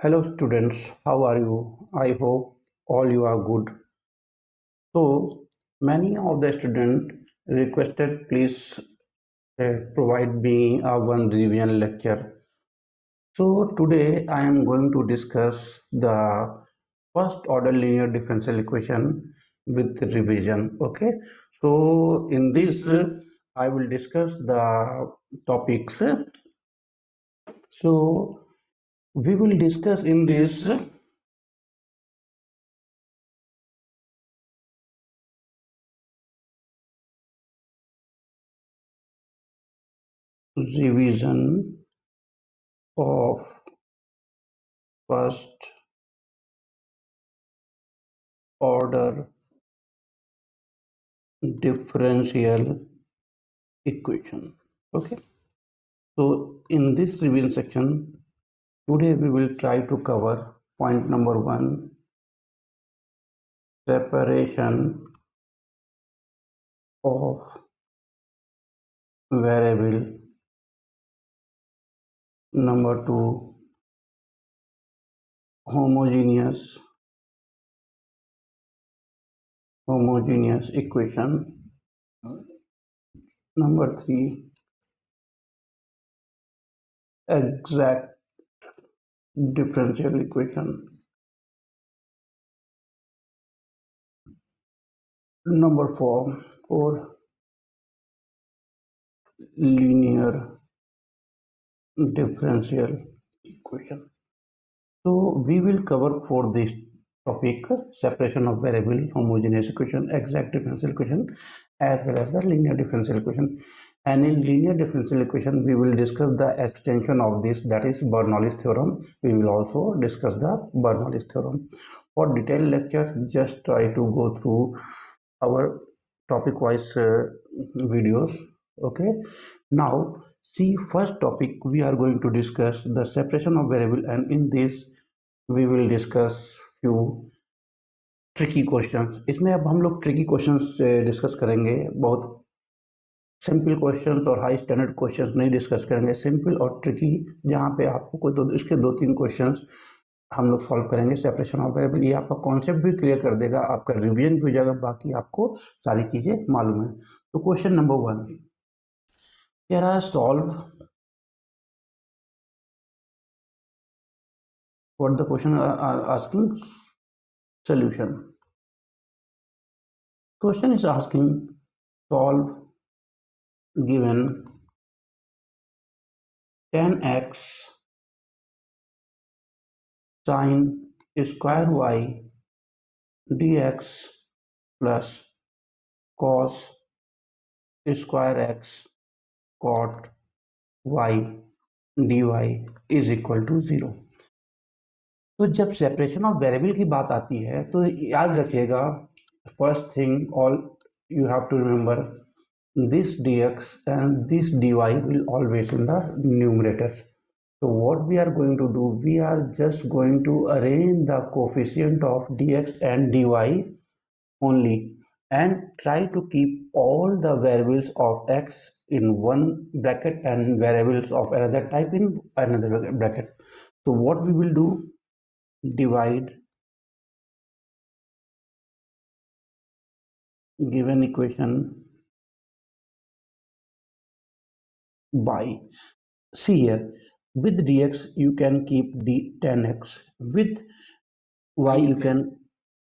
Hello students, how are you? I hope all you are good. So many of the students requested please provide me a one revision lecture. So today I am going to discuss the first order linear differential equation with revision. Okay. So in this I will discuss the topics. So we will discuss in this revision of first order differential equation. Okay, so in this revision section today we will try to cover point number 1, separation of variable. Number 2, homogeneous equation. Number 3, exact differential equation. Number 4, linear differential equation. So we will cover for this topic separation of variable, homogeneous equation, exact differential equation, as well as the linear differential equation. And in linear differential equation, we will discuss the extension of this, that is Bernoulli's theorem. We will also discuss the Bernoulli's theorem. For detailed lecture, just try to go through our topic-wise videos. Okay. Now, see, first topic we are going to discuss the separation of variable, and in this we will discuss few tricky questions. इसमें अब हम लोग tricky questions discuss करेंगे. बहुत simple questions और high standard questions नहीं discuss करेंगे. Simple और ट्रिकी, जहाँ पे आपको कोई इसके 2-3 क्वेश्चंस हम लोग सॉल्व करेंगे. सेपरेशन ऑफ वेरिएबल, ये आपका कॉन्सेप्ट भी क्लियर कर देगा, आपका रिवीजन भी हो जाएगा, बाकी आपको सारी चीज़ें मालूम है. तो question number 1, here I solve what the question are asking. Solution. Question is asking solve given 10x sin square y dx plus cos square x cot y dy is equal to 0. तो जब separation of variable की बात आती है तो याद रखिएगा, first thing all you have to remember, this dx and this dy will always in the numerators. So what we are going to do, we are just going to arrange the coefficient of dx and dy only, and try to keep all the variables of x in one bracket and variables of another type in another bracket. So what we will do, divide given equation by, see here, with dx you can keep d 10x, with y you can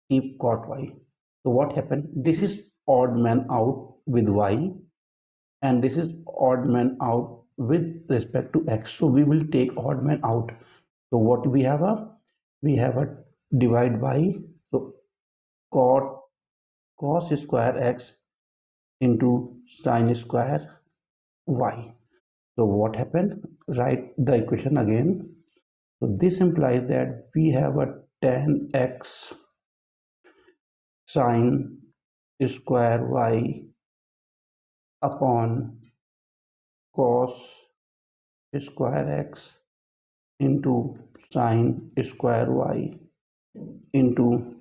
keep cot y. So what happened, this is odd man out with y, and this is odd man out with respect to x, so we will take odd man out. So what we have, a divide by, so cot cos square x into sin square y. So what happened, write the equation again. So this implies that we have a 10x sin square y upon cos square x into sin square y into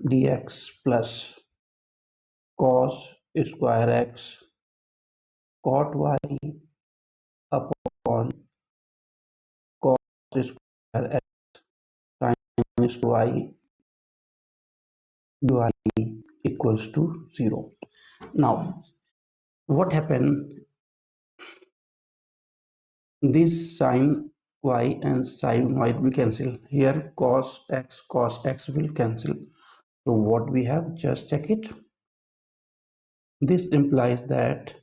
dx plus cos square x cot y upon cos square x minus y dy equals to 0. Now, what happened? This sine y and sine y will cancel. Here cos x will cancel. So what we have, just check it. This implies that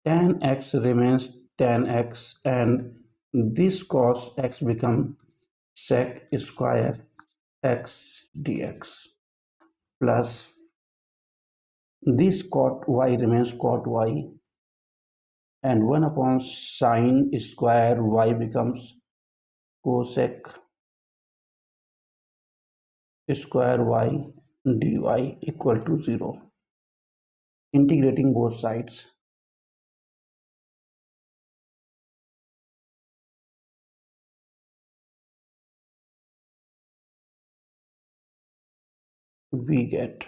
tan x remains tan x and this cos x becomes sec square x dx plus this cot y remains cot y and 1 upon sine square y becomes cosec square y dy equal to 0. Integrating both sides, we get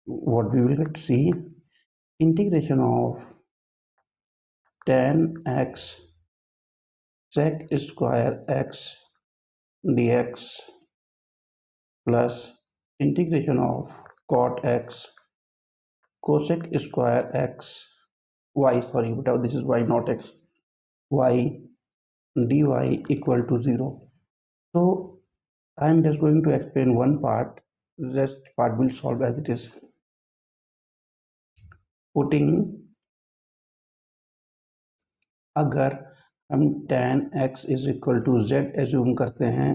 what we will get. See, integration of tan x sec square x dx plus integration of cot x cosec square x y, sorry, but this is y not x, y dy equal to 0. So I am just going to explain one part, rest part will solve as it is. Putting, अगर हम tan x is equal to z assume करते हैं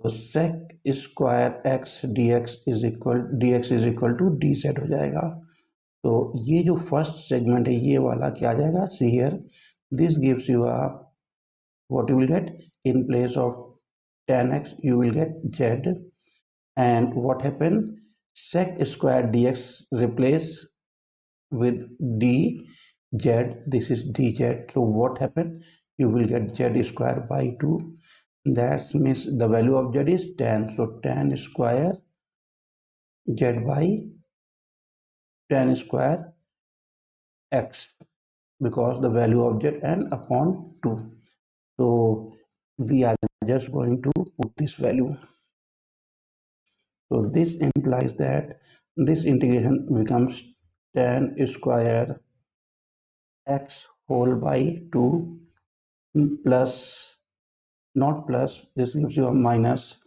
तो sec square x dx is equal to dz हो जाएगा. तो ये जो फर्स्ट सेगमेंट है ये वाला क्या आ जाएगा, see here this gives you a what you will get in place of tan x you will get z and what happened sec square dx replace with dz, this is dz, so what happened you will get z square by 2, that means the value of z is tan, so tan square z by tan square x because the value of z and upon 2. So we are just going to put this value. So this implies that this integration becomes tan square x whole by 2 plus, not plus, this gives you a minus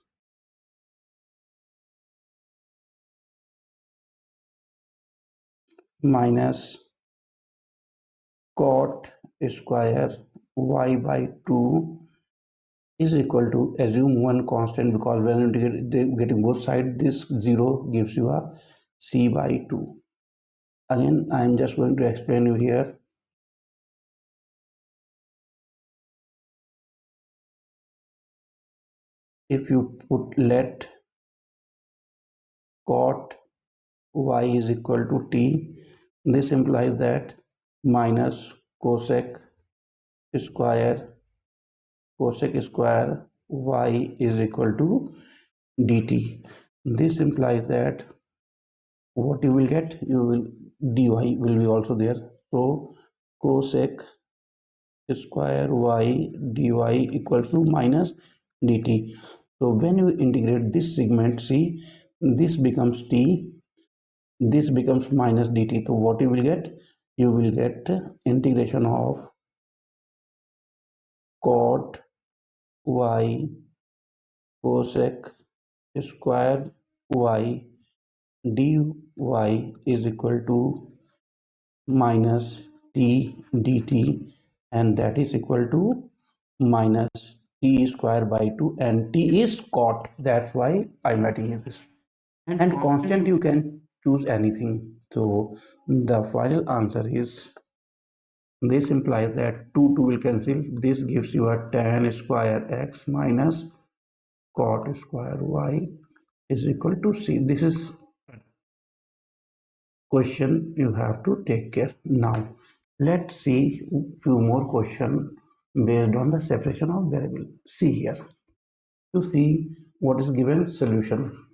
cot square y by 2 is equal to, assume one constant because when getting both sides this 0 gives you a c by 2. Again I am just going to explain you here. If you put let cot y is equal to t, this implies that minus cosec square y is equal to dt. This implies that what you will get, you will dy will be also there, so cosec square y dy equals to minus dt. So when you integrate this segment, see this becomes t, this becomes minus dt, so what you will get, you will get integration of cot y cosec square y dy is equal to minus t dt and that is equal to minus t square by 2 and t is cot, that's why I'm writing here this, and constant you can choose anything. So the final answer is, this implies that 2 will cancel, this gives you a tan square x minus cot square y is equal to c. This is question you have to take care. Now let's see few more question based on the separation of variable. See here, to see what is given solution.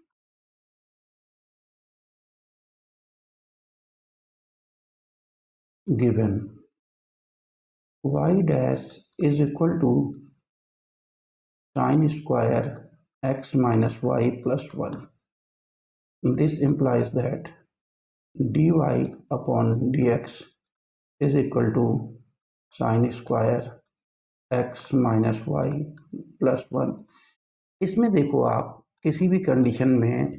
Given y dash is equal to sin square x minus y plus 1. This implies that dy upon dx is equal to sin square x minus y plus 1. इसमें देखो, आप किसी भी condition में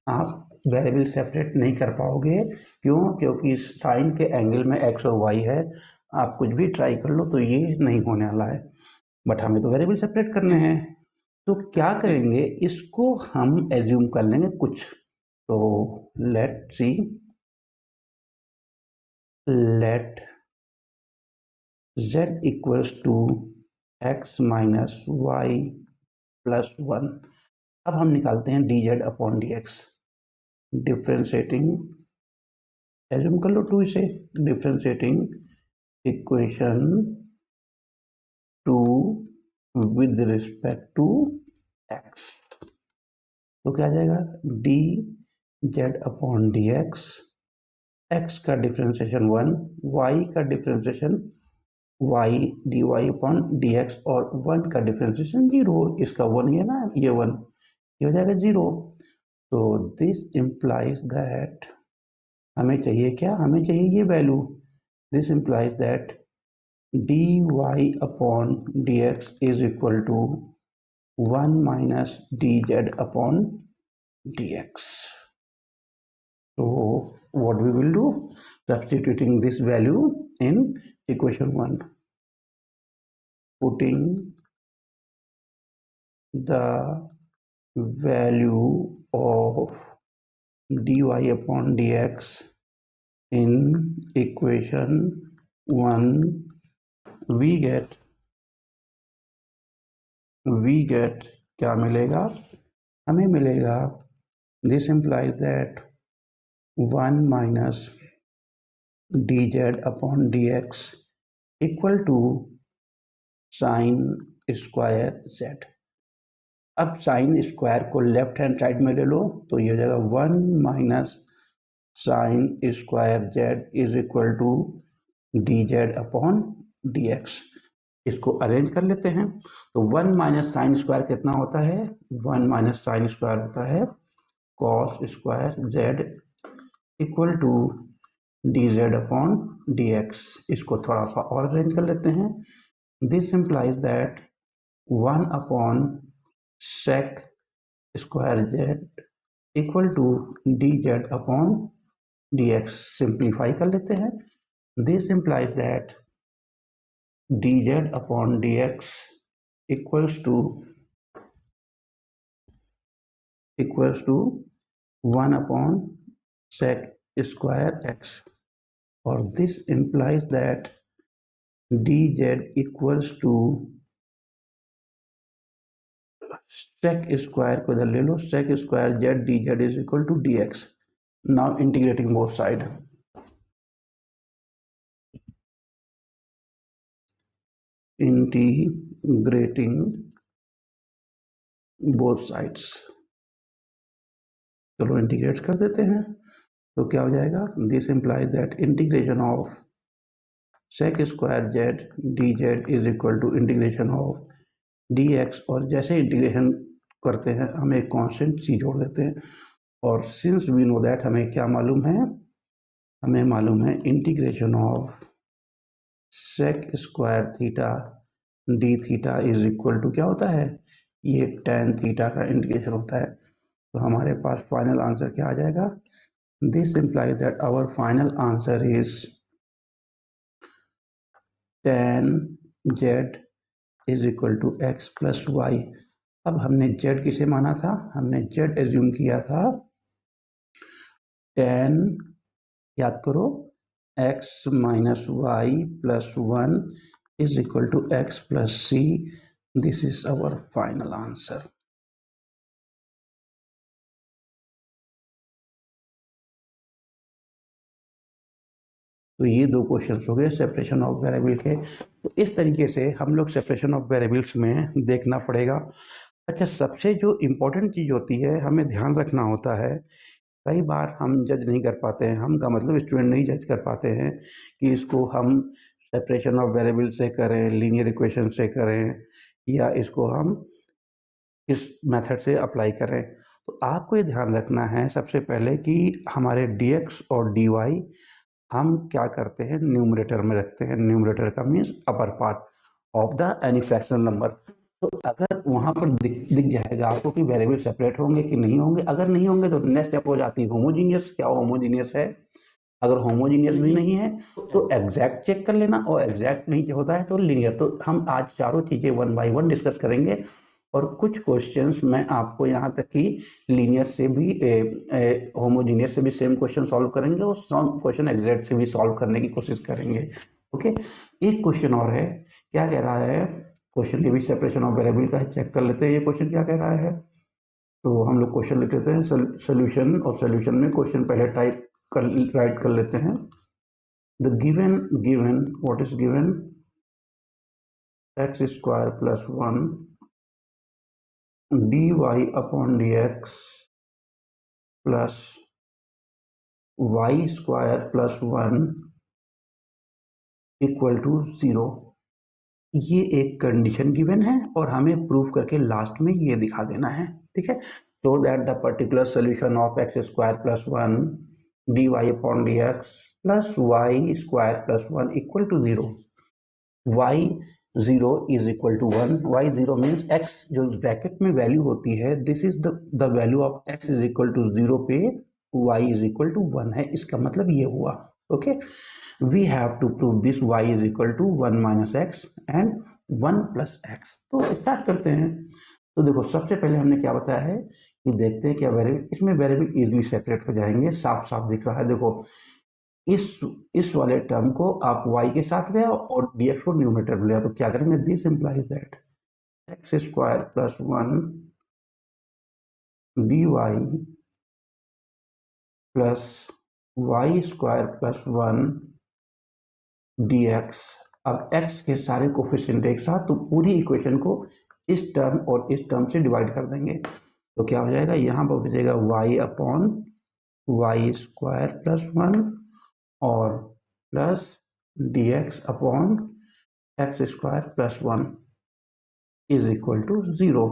आप variable separate नहीं कर पाओगे। क्यों? क्योंकि साइन के एंगल में एक्स और वाई है। आप कुछ भी ट्राई कर लो तो ये नहीं होने वाला है, बट हमें तो वेरिएबल सेपरेट करने हैं। तो क्या करेंगे, इसको हम एज्यूम कर लेंगे कुछ। तो let see, let z equals to x minus Y plus 1। अब हम निकालते हैं dz upon dx। Differentiating, assume कर लो 2 इसे, differentiating equation 2 with respect to x। तो क्या आ जाएगा, dz अपॉन dx, x का डिफ्रेंशिएशन 1, y का differentiation y dy upon dx, और 1 का डिफ्रेंशिएशन 0। इसका 1 है ना, ये 1, ये हो जाएगा 0। तो दिस इम्प्लाइज दैट, हमें चाहिए क्या, हमें चाहिए ये value. This implies that dy upon dx is equal to 1 minus dz upon dx. So what we will do, substituting this value in equation 1, putting the value of dy upon dx in equation 1, we get क्या मिलेगा, हमें मिलेगा, this implies that 1 minus dz upon dx equal to sin square z। अब sine square को left hand side में ले लो तो ये हो जाएगा 1 minus sine square z is equal to dz upon dx। इसको अरेंज कर लेते हैं। तो 1 माइनस साइन स्क्वायर कितना होता है, 1 माइनस साइन स्क्वायर होता है cos square z equal to dz upon dx। इसको थोड़ा सा और अरेंज कर लेते हैं। This implies that 1 upon sec square z equal to dz upon dx। Simplify कर लेते हैं। This implies that dz upon dx equals to 1 upon sec square x, और this implies that dz equals to sec square को इधर ले लो, sec square z dz is equal to dx। Now integrating both side, integrating both sides. चलो integrate कर देते हैं। तो क्या हो जाएगा, this implies that integration of sec square z dz is equal to integration of dx, और जैसे इंटीग्रेशन करते हैं हम एक कांस्टेंट c जोड़ देते हैं, और सिंस वी नो दैट, हमें क्या मालूम है, हमें मालूम है integration of sec square theta d theta is equal to क्या होता है, ये tan थीटा का इंटीग्रेशन होता है। तो हमारे पास फाइनल आंसर क्या आ जाएगा, this implies that our final answer is tan z is equal to x plus Y. अब हमने z किसे माना था, हमने z एज्यूम किया था tan, याद करो, x minus Y plus 1 is equal to x plus c। This is our final answer. तो ये 2 क्वेश्चंस हो गए सेपरेशन ऑफ वेरिएबल के। तो इस तरीके से हम लोग सेपरेशन ऑफ वेरिएबल्स में देखना पड़ेगा। अच्छा, सबसे जो इम्पोर्टेंट चीज़ होती है, हमें ध्यान रखना होता है, कई बार हम जज नहीं कर पाते हैं, हम का मतलब स्टूडेंट नहीं जज कर पाते हैं कि इसको हम सेपरेशन ऑफ वेरिएबल से करें, लीनियर इक्वेशन से करें, या इसको हम इस मेथड से अप्लाई करें। तो आपको ये ध्यान रखना है सबसे पहले कि हमारे dx और dy हम क्या करते हैं, न्यूमरेटर में रखते हैं। न्यूमरेटर का means upper part of the any fractional number. तो अगर वहाँ पर दिख जाएगा आपको कि वेरिएबल सेपरेट होंगे कि नहीं होंगे। अगर नहीं होंगे तो नेक्स्ट स्टेप हो जाती है होमोजीनियस। क्या होमोजीनियस है? अगर होमोजीनियस भी नहीं है तो एग्जैक्ट चेक कर लेना, और एग्जैक्ट नहीं होता है तो लीनियर। तो हम आज चारों चीज़ें वन बाय वन डिस्कस करेंगे, और कुछ क्वेश्चंस मैं आपको यहाँ तक कि लीनियर से भी होमोजीनियस से भी सेम क्वेश्चन सॉल्व करेंगे, और सम क्वेश्चन एग्जैक्ट से भी सॉल्व करने की कोशिश करेंगे। ओके, एक क्वेश्चन और है, क्या कह रहा है क्वेश्चन, ये भी सेपरेशन ऑफ वेरिएबल का है, चेक कर लेते हैं ये क्वेश्चन क्या कह रहा है। तो हम लोग क्वेश्चन लिख लेते हैं सोल्यूशन, और सोल्यूशन में क्वेश्चन पहले टाइप कर राइट कर लेते हैं। The given what is given, x square plus 1 dy upon dx plus y square plus 1 equal to 0। ये एक कंडीशन गिवन है और हमें प्रूव करके लास्ट में ये दिखा देना है। ठीक है, so that the particular solution of x square plus 1 dy upon dx plus y square plus 1 equal to 0। y 0 is equal to 1। y 0 means x जो ब्रैकेट में वैल्यू होती है, this is the value of x is equal to 0 पे y is equal to 1 है। इसका मतलब ये हुआ। Okay, we have to prove this y is equal to 1 minus X and 1 plus X. तो स्टार्ट करते हैं। तो देखो सबसे पहले हमने क्या बताया है कि देखते हैं क्या वेरिएबल, इसमें वेरिएबल इजीली सेपरेट हो जाएंगे, साफ साफ दिख रहा है। देखो इस वाले टर्म को आप y के साथ ले आओ और dx को न्यूमरेटर में ले आओ, तो क्या करेंगे, this implies that x square plus 1 dy plus y square plus 1 dx। अब x के सारे कोफिशिएंट एक साथ, तो पूरी इक्वेशन को इस टर्म और इस टर्म से डिवाइड कर देंगे। तो क्या हो जाएगा, यहाँ पर बचेगा y upon Y square plus 1 और plus dx upon x square plus 1 is equal to 0।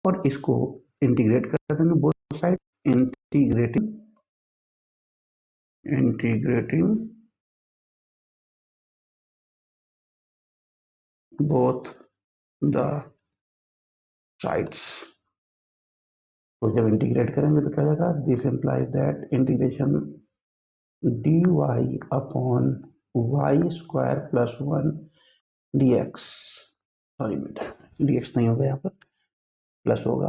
और इसको इंटीग्रेट कर देंगे both side, integrating both the sides. तो जब इंटीग्रेट करेंगे तो क्या जाएगा, this implies that integration dy upon Y square plus 1 dx, sorry बेटा dx नहीं होगा, यहाँ पर प्लस होगा,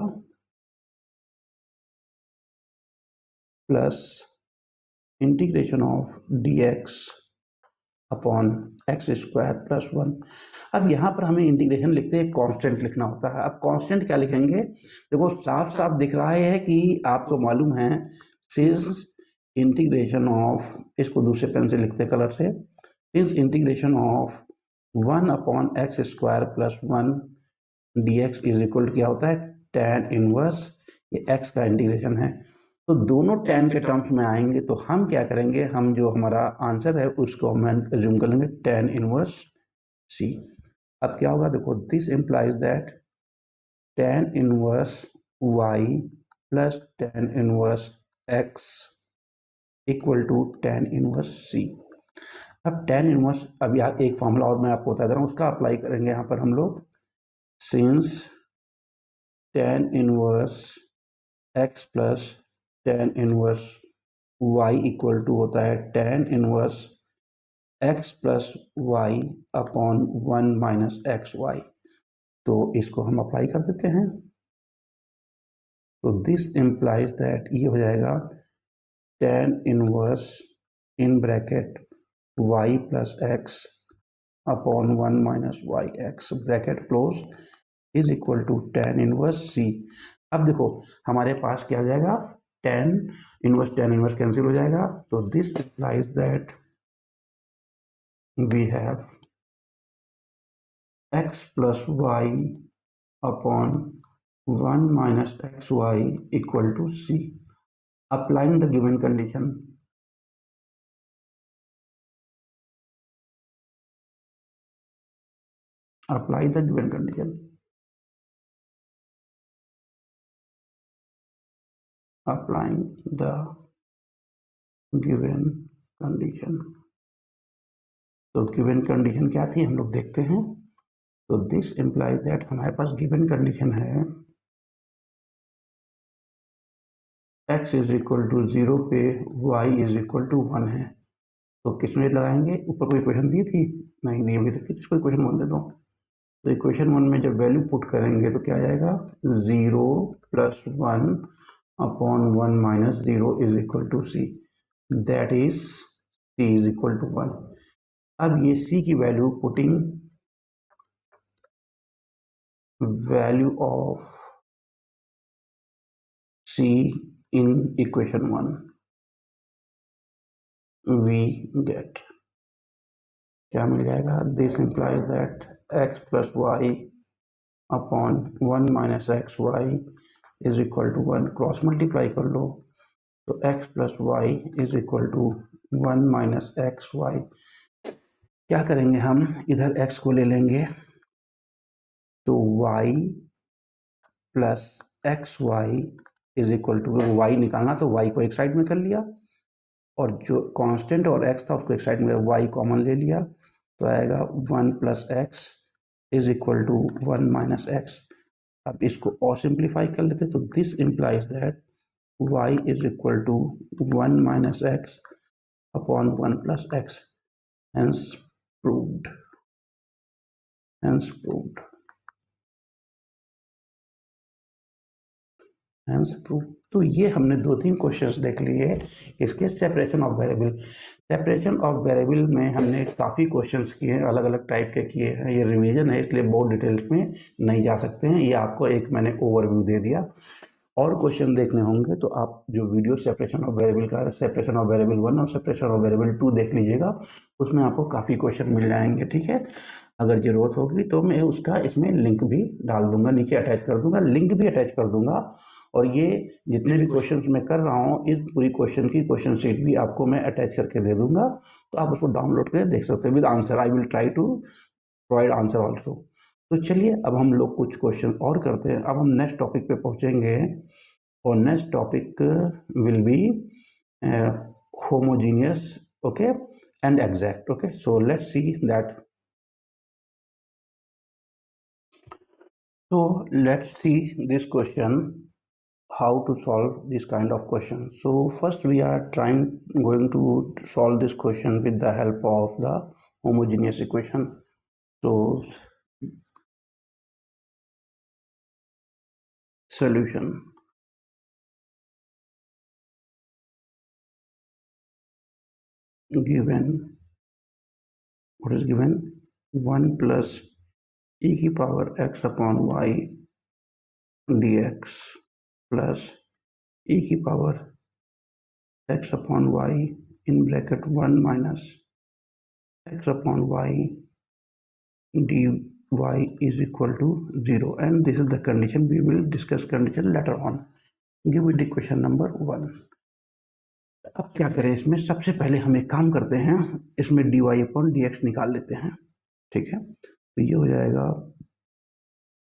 plus integration of dx upon x square plus 1। अब यहाँ पर हमें इंटीग्रेशन लिखते हैं कांस्टेंट लिखना होता है। अब कांस्टेंट क्या लिखेंगे, देखो साफ साफ दिख रहा है कि आपको मालूम है सिंस इंटीग्रेशन ऑफ, इसको दूसरे पेन से लिखते कलर से, since integration of 1 upon x square plus 1 dx is equal to क्या होता है, tan इनवर्स, ये x का इंटीग्रेशन है। तो दोनों tan के टर्म्स में आएंगे, तो हम क्या करेंगे, हम जो हमारा आंसर है उसको हम एज्यूम कर लेंगे tan इनवर्स c। अब क्या होगा, देखो this implies that tan inverse y plus tan inverse x equal to tan inverse c। अब tan इनवर्स, अब यहाँ एक फॉर्मूला और मैं आपको बता दे रहा हूँ, उसका अप्लाई करेंगे यहाँ पर हम लोग। Since tan inverse x plus tan inverse y equal to होता है tan inverse x plus y upon 1 minus x y. तो इसको हम अप्लाई कर देते हैं। तो दिस इंप्लाइज दैट ये हो जाएगा tan inverse in bracket y plus x upon 1 minus y x bracket close is equal to tan inverse c। अब देखो हमारे पास क्या हो जाएगा, tan इनवर्स कैंसिल हो जाएगा, तो this implies that we have x plus y upon 1 minus xy equal to c। Applying the given condition, apply the given condition, applying the given condition। तो गिवन कंडीशन क्या थी हम लोग देखते हैं। तो दिस इम्प्लाइज दैट हमारे पास given condition है x इज इक्वल टू 0 पे y इज इक्वल टू 1 है। तो किस में लगाएंगे, ऊपर कोई इक्वेशन दी थी, नहीं दी अभी तक, इसको इक्वेशन 1 दे दो। तो इक्वेशन 1 में जब वैल्यू पुट करेंगे तो क्या आ जाएगा, 0 + 1 अपॉन 1 - 0 is equal to c, that is c is equal to 1। अब ये c की value putting value of c in equation 1 we get क्या मिल जाएगा, this implies that x + y upon 1 - xy is equal to 1। Cross multiply कर लो तो x + y is equal to 1 - xy। क्या करेंगे हम, इधर x को ले लेंगे तो y + xy is equal to, y निकालना तो y को एक साइड में कर लिया और जो कांस्टेंट और x था उसको एक साइड में y कॉमन ले लिया तो आएगा 1 + x is equal to 1 - x। अब इसको और सिंप्लीफाई कर लेते तो this implies that y is equal to 1 - x upon 1 + x। Hence proved, hence proved, hence proved. तो ये हमने 2-3 क्वेश्चंस देख लिए इसके separation of variable. Separation of variable में हमने काफ़ी क्वेश्चंस किए हैं, अलग अलग टाइप के किए हैं। ये रिवीजन है इसलिए बहुत डिटेल्स में नहीं जा सकते हैं, ये आपको एक मैंने ओवरव्यू दे दिया। और क्वेश्चन देखने होंगे तो आप जो वीडियो सेपरेशन ऑफ वेरिएबल का, सेपरेशन ऑफ वेरिएबल 1 और सेपरेशन ऑफ वेरिएबल 2 देख लीजिएगा, उसमें आपको काफ़ी क्वेश्चन मिल जाएंगे। ठीक है, अगर ज़रूरत होगी तो मैं उसका इसमें लिंक भी डाल दूंगा, नीचे अटैच कर दूंगा, लिंक भी अटैच कर दूंगा। और ये जितने भी क्वेश्चन मैं कर रहा हूँ इस पूरी क्वेश्चन की क्वेश्चन शीट भी आपको मैं अटैच करके दे दूंगा, तो आप उसको डाउनलोड करके देख सकते हैं with answer. I will try to provide answer also. तो चलिए अब हम लोग कुछ क्वेश्चन और करते हैं। अब हम नेक्स्ट टॉपिक पे पहुंचेंगे और next topic will be homogeneous, okay, and exact। okay, so let's see that। so let's see this question, how to solve this kind of question। so first we are going to solve this question with the help of the homogeneous equation। so solution, given, what is given, 1 plus e की power x upon y dx plus e की power x upon y in bracket 1 minus x upon y dy is equal to 0, and this is the condition. We will discuss condition later on। give it equation number 1। अब क्या करें, इसमें सबसे पहले हम एक काम करते हैं, इसमें dy upon dx निकाल लेते हैं। ठीक है, तो ये हो जाएगा,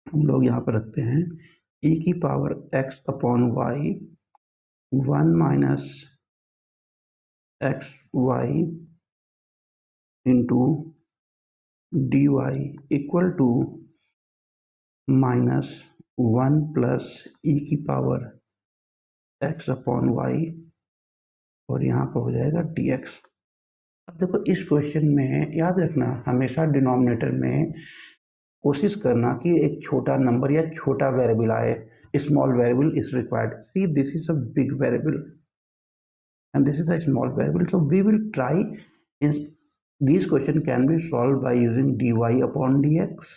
हम लोग यहाँ पर रखते हैं e की power x upon y 1 minus xy into dy equal to -1 plus e की पावर x अपॉन y और यहाँ पर हो जाएगा dx। अब देखो इस क्वेश्चन में याद रखना, हमेशा डिनोमिनेटर में कोशिश करना कि एक छोटा नंबर या छोटा वेरिएबल आए। Small variable is required. See this is a big variable and this is a small variable, so we will try in these question can be solved by using dy upon dx,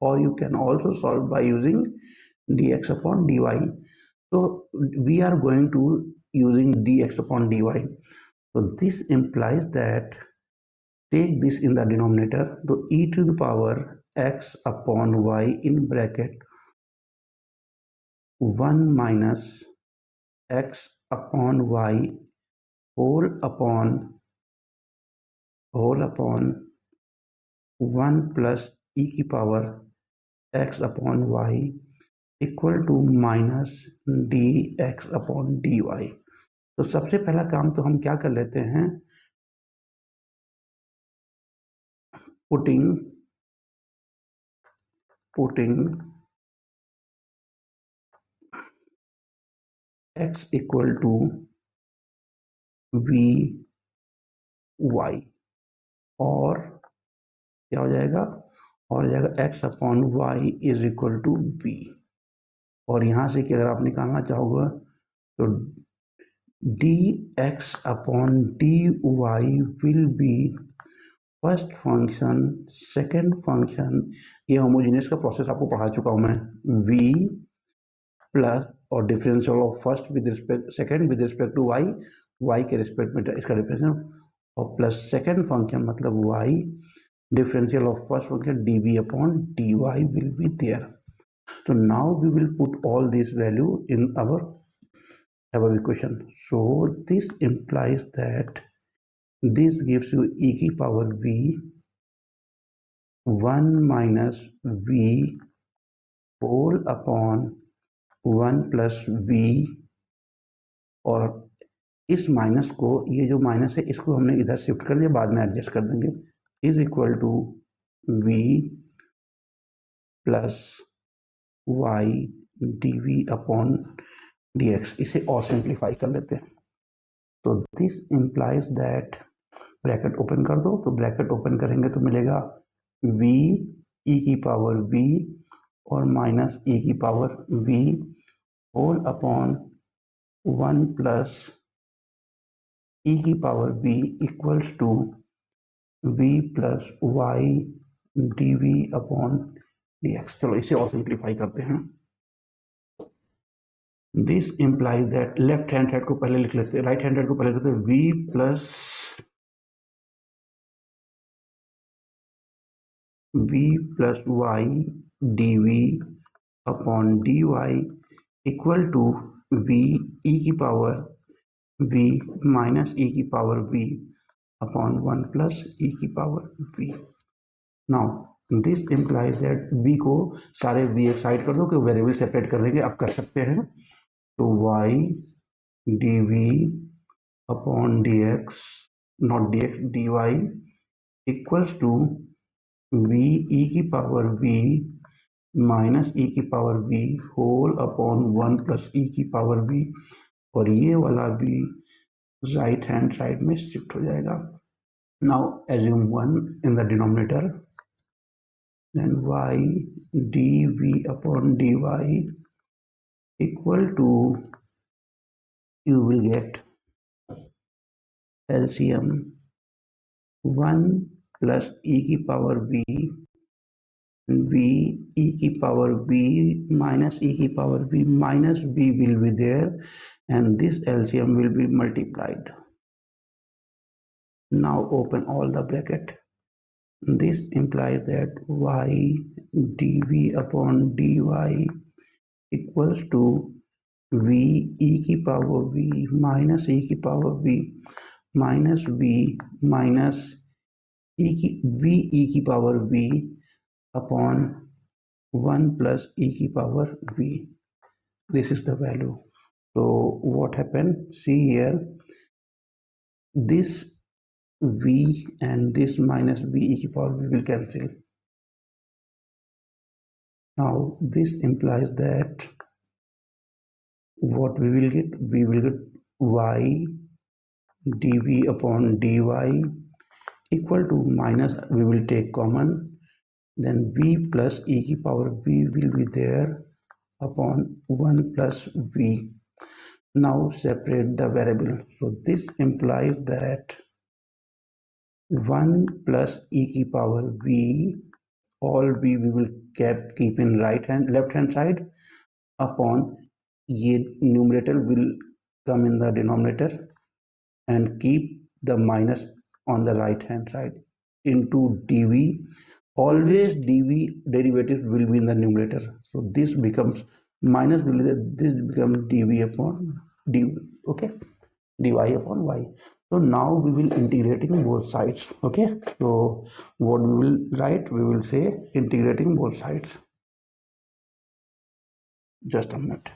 or you can also solve by using dx upon dy। so we are going to using dx upon dy, so this implies that take this in the denominator, so e to the power x upon y in bracket 1 minus x upon y whole upon 1 plus e की power x upon y equal to minus d x upon d y. तो सबसे पहला काम तो हम क्या कर लेते हैं, putting x equal to v y, और क्या हो जाएगा, और हो जाएगा x upon Y is equal to v. और यहाँ से कि अगर आप निकालना चाहोगे तो d x upon d y will be first function second function, ये होमोजेनियस का प्रोसेस आपको पढ़ा चुका हूँ मैं, v प्लस और differential of first with respect second with respect to y, y के रिस्पेक्ट में इसका डिफरेंशियल, और प्लस सेकेंड फंक्शन मतलब Y differential of first function dv upon dy will be there. So now we will put all this value in our equation. So this implies that this gives you e की power v 1 minus v whole upon 1 plus v, और इस minus को, ये जो minus है इसको हमने इधर शिफ्ट कर दिया, बाद में एडजस्ट कर देंगे, is equal to v plus y d v upon d x. इसे और सिंप्लीफाई कर लेते हैं। तो this implies that, bracket open कर दो, तो ब्रैकेट ओपन करेंगे तो मिलेगा v e की पावर v और माइनस e की power v whole upon 1 plus e की power v equals to v plus y d v upon d x. चलो इसे और सिंप्लीफाई करते हैं। This implies that, left hand side को पहले लिख लेते हैं, राइट हैंड साइड को पहले लिखते हैं, v plus y d v upon d y equal to v e की पावर v माइनस e की power v upon 1 plus e की power v। Now this implies that v को सारे v एक साइड कर दो कि वेरिएबल सेपरेट करने के आप कर सकते हैं। तो y d v upon d x, not d x, d y equals to v e की पावर v माइनस e की power v whole upon 1 plus e की पावर v, और ये वाला v राइट हैंड साइड में shift हो जाएगा। Now assume 1 in the denominator, then y dv upon dy equal to, you will get LCM 1 plus e की power v e की power v minus e की power v minus v will be there, and this LCM will be multiplied. Now open all the bracket. This implies that y dv upon dy equals to v e की power v minus e की power v minus v minus v e की power v upon 1 plus e की power v. This is the value. So what happened? See here, this v and this minus v e की power v will cancel. Now this implies that what we will get? We will get y dv upon dy equal to minus, we will take common, then v plus e की power v will be there upon 1 plus v. Now separate the variable. So this implies that 1 plus e की power v, all v we will keep in left hand side, upon ये numerator will come in the denominator and keep the minus on the right hand side into dv. Always dv derivatives will be in the numerator, so this becomes minus, will be this becomes dv upon dy, okay, dy upon y. So now we will integrating both sides. Okay, so what we will write, we will say integrating both sides. just a minute.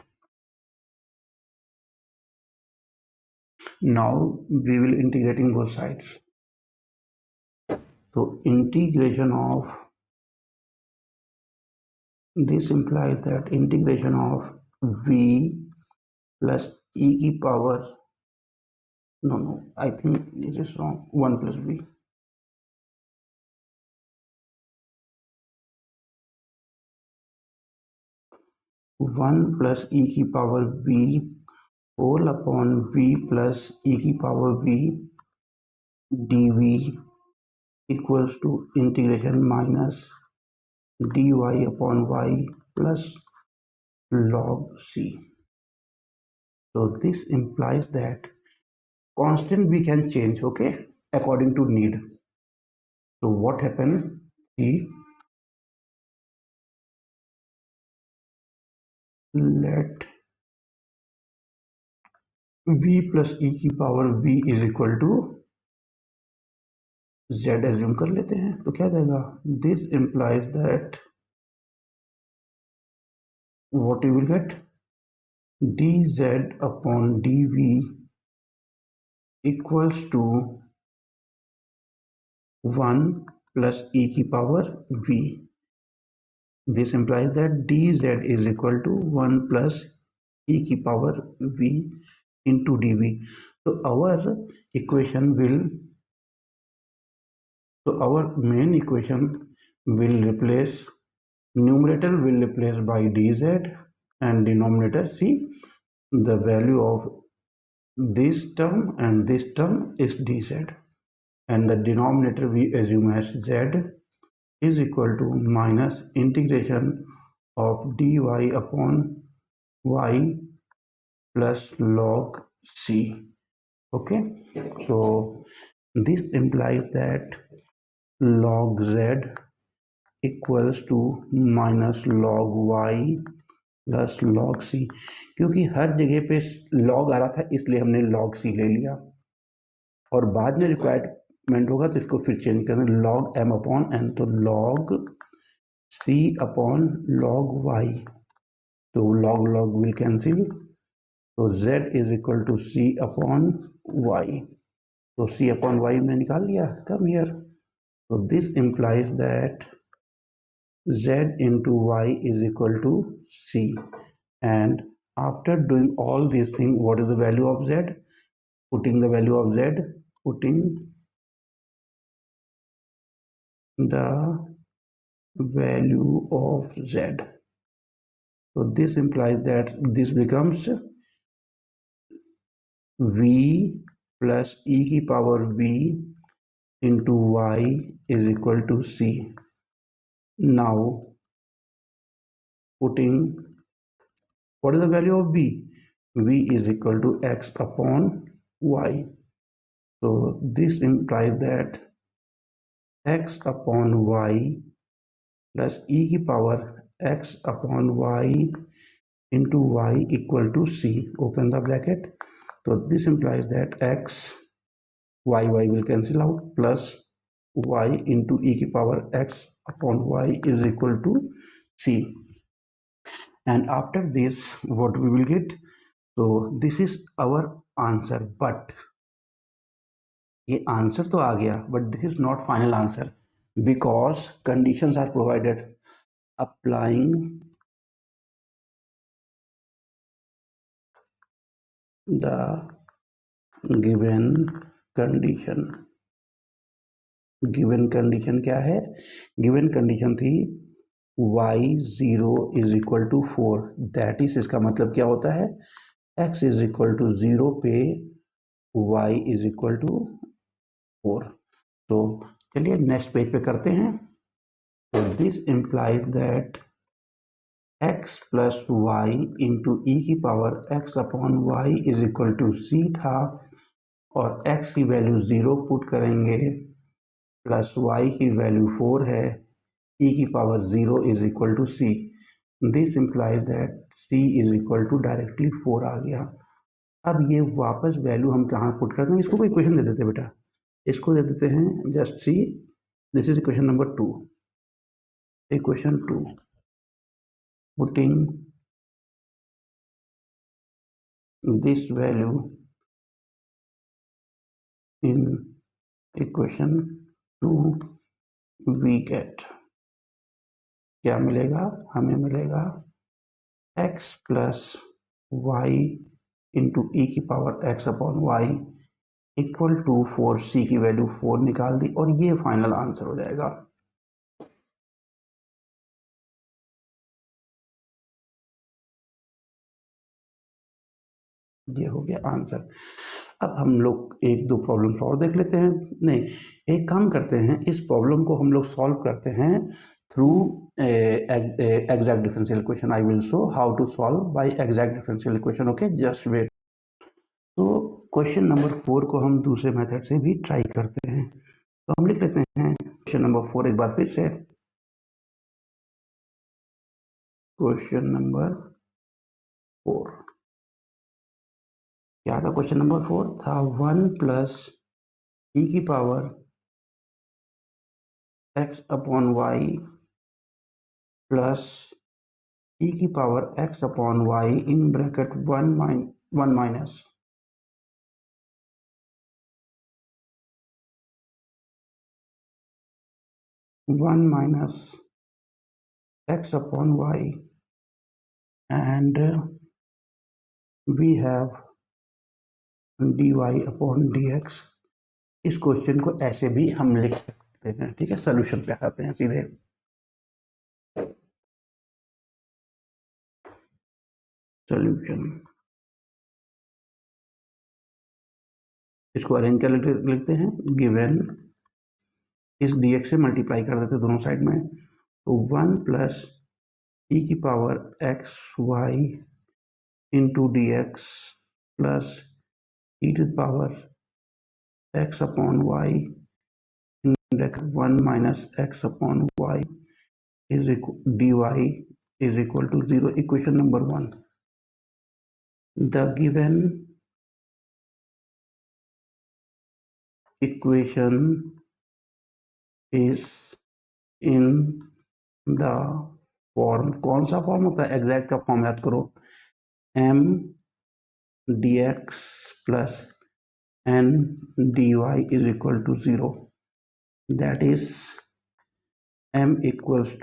Now we will integrating both sides. So integration of this implies that integration of v plus e की power, no, I think this is wrong, 1 plus v. One plus ई की power v whole upon v plus ई की power v dv equals to integration minus dy upon y plus log c. So this implies that constant we can change, okay, according to need. So what happened? See, let v plus e की power v is equal to z assume कर लेते हैं, तो क्या देगा? This implies that what you will get? dz upon dv equals to 1 plus e की power v. This implies that dz is equal to 1 plus e की power v into dv. So our main equation will replace, numerator will replace by dz and denominator, see, the value of this term and this term is dz, and the denominator we assume as z is equal to minus integration of dy upon y plus log c. Okay, so this implies that log z equals to minus log y plus log c. क्योंकि हर जगह पे log आ रहा था इसलिए हमने log c ले लिया, और बाद में रिक्वायरमेंट होगा तो इसको फिर चेंज करना, log m अपॉन n, तो log c upon log y, तो log will cancel, तो z is equal to c upon y, तो c अपॉन y में निकाल लिया, come here. So this implies that z into y is equal to c, and after doing all these things, what is the value of z? Putting the value of z, putting the value of z. So this implies that this becomes v plus e की power v into y is equal to c. Now putting, what is the value of v? V is equal to x upon y. So this implies that x upon y plus e की power x upon y into y equal to c. Open the bracket. So this implies that x, y will cancel out, plus y into e की power x upon y is equal to c. And after this, what we will get? So this is our answer, but ये answer तो आ गया, but this is not final answer because conditions are provided. Applying the given condition. Given condition क्या है? Given condition थी y0 is equal to 4, that is, इसका मतलब क्या होता है? x is equal to 0 पे y is equal to 4. तो चलिए नेक्स्ट पेज पे करते हैं. तो this implies that x plus Y into ई की power x upon Y is equal to c था, और x की वैल्यू 0 पुट करेंगे, प्लस y की वैल्यू 4 है, e की power 0 is equal to c. This implies that c is equal to directly 4 आ गया. अब ये वापस वैल्यू हम कहाँ पुट करते हैं? इसको कोई इक्वेशन दे देते हैं बेटा, इसको दे देते हैं just see, this is equation number 2. Equation 2, putting this value in equation 2 we get, क्या मिलेगा, हमें मिलेगा x प्लस वाई इंटू ई की power x upon y equal to 4, c की वैल्यू 4 निकाल दी और ये फाइनल आंसर हो जाएगा। ये हो गया आंसर। अब हम लोग एक दो प्रॉब्लम और देख लेते हैं। नहीं, एक काम करते हैं, इस प्रॉब्लम को हम लोग सॉल्व करते हैं through exact differential equation. I will show how to solve by exact differential equation. Okay, just wait. तो क्वेश्चन नंबर 4 को हम दूसरे मेथड से भी ट्राई करते हैं। तो हम लिख लेते हैं क्वेश्चन नंबर 4 एक बार फिर से। क्वेश्चन नंबर 4 क्या था? क्वेश्चन नंबर 4 था 1 प्लस ई की power x upon y plus e की power x upon y in bracket 1 minus 1 minus x upon y and we have dy upon dx। इस क्वेश्चन को ऐसे भी हम लिख सकते हैं। ठीक है, सॉल्यूशन पे आते हैं सीधे। सॉल्यूशन, इसको अरेंज कर लिखते हैं। गिवन इस dx से मल्टीप्लाई कर देते हैं दोनों साइड में, तो 1 प्लस ई की power x y into d x plus e to the power x upon y in bracket 1 minus x upon y is equal dy is equal to 0. Equation number 1. The given equation is in the form, कौन सा form होता है? Exact का form याद करो, m dx plus n dy is equal to 0. That is m is equals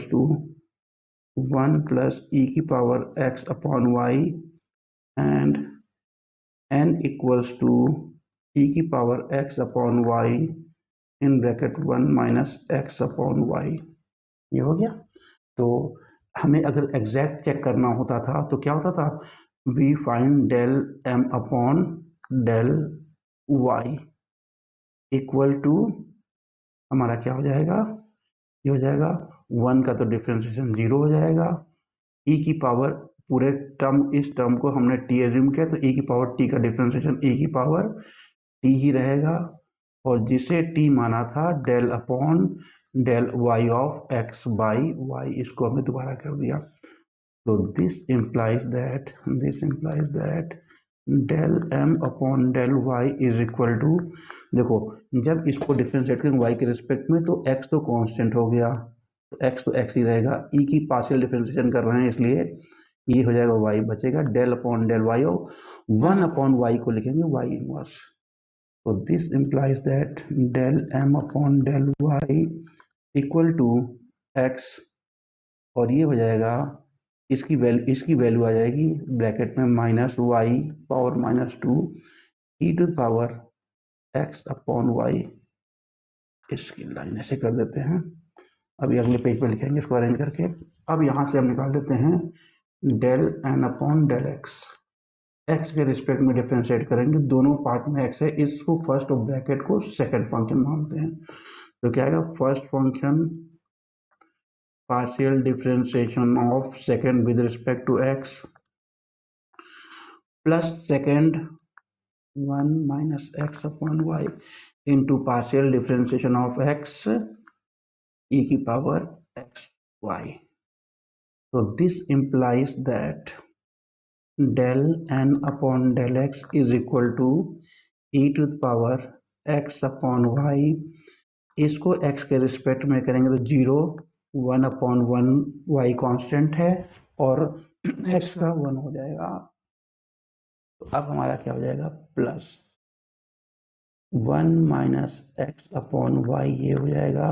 to 1 plus e की power x upon y and n equals to e की power x upon y in bracket 1 minus x upon y। ये हो गया। तो हमें अगर exact check करना होता था तो क्या होता था? We find del m upon del y equal to हमारा क्या हो जाएगा? ये हो जाएगा 1 का तो डिफ्रेंशिएशन 0 हो जाएगा, e की पावर पूरे टर्म, इस टर्म को हमने t एज्यूम किया तो e की पावर t का डिफ्रेंशिएशन e की पावर t ही रहेगा, और जिसे t माना था del upon del y of x by y, इसको हमने दोबारा कर दिया। तो this implies that del m upon del y is equal to, देखो जब इसको डिफ्रेंशिएट करेंगे y के रिस्पेक्ट में तो x तो कांस्टेंट हो गया, तो x तो x ही रहेगा, e की पार्शियल डिफ्रेंशिएशन कर रहे हैं इसलिए ये हो जाएगा y बचेगा, del upon del y of 1 upon y को लिखेंगे y इनवर्स। तो this implies that del m upon del y equal to x, और ये हो जाएगा इसकी वैल्यू आ जाएगी ब्रैकेट में minus y power minus 2 e to power x upon y. इसकी लाइन ऐसे कर देते हैं, अभी अगले पेज पे लिखेंगे इसको अरेंज करके। अब यहाँ से हम निकाल देते हैं del N upon del x, x के रिस्पेक्ट में डिफ्रेंशिएट करेंगे, दोनों पार्ट में एक्स है, इसको फर्स्ट और ब्रैकेट को सेकंड फंक्शन मानते हैं। तो क्या आएगा? First function partial differentiation of second with respect to x plus second 1 minus x upon y into partial differentiation of x e की power x y। So this implies that del n upon del x is equal to e to the power x upon y, इसको x के respect में करेंगे तो 0 1/1 y constant है और x का 1 हो जाएगा। तो अब हमारा क्या हो जाएगा, plus 1 minus x upon y, ये हो जाएगा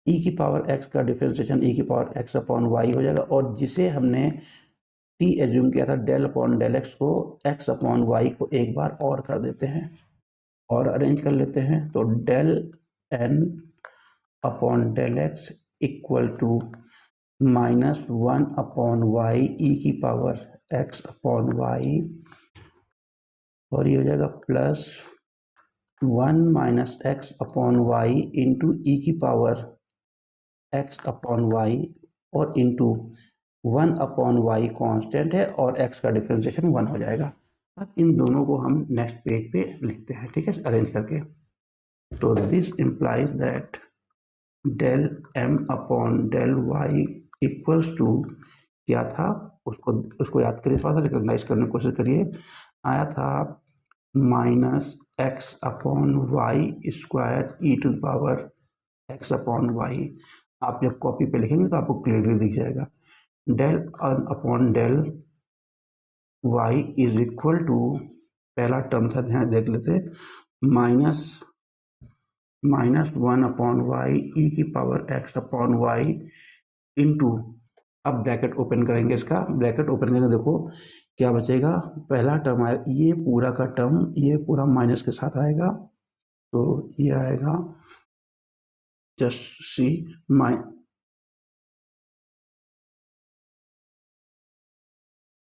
e की पावर x का डिफ्रेंसिएशन e की पावर x अपॉन y हो जाएगा, और जिसे हमने t एज्यूम किया था डेल अपॉन डेल x को x अपॉन y को एक बार और कर देते हैं और अरेंज कर लेते हैं। तो del n upon del x equal to -1 upon y e की पावर x अपॉन y, और ये हो जाएगा plus 1 minus x upon Y into ई की पावर x अपॉन y और इंटू 1 अपॉन y कांस्टेंट है और x का डिफरेंशिएशन 1 हो जाएगा। अब इन दोनों को हम नेक्स्ट पेज पे लिखते हैं, ठीक है, अरेंज करके। तो this implies that del m upon del y equals to, क्या था उसको याद करिए, थोड़ा सा रिकॉग्नाइज करने की कोशिश करिए। आया था minus x upon Y square e to power x upon y. आप जब कॉपी पे लिखेंगे तो आपको क्लियरली दिख जाएगा। Del upon del Y is equal to, पहला टर्म था, ध्यान देख लेते, माइनस 1 अपॉन वाई ई की power x upon Y into, अब ब्रैकेट ओपन करेंगे, इसका ब्रैकेट ओपन करेंगे, देखो क्या बचेगा, पहला टर्म आएगा, ये पूरा का टर्म ये पूरा माइनस के साथ आएगा, तो ये आएगा जस्ट सी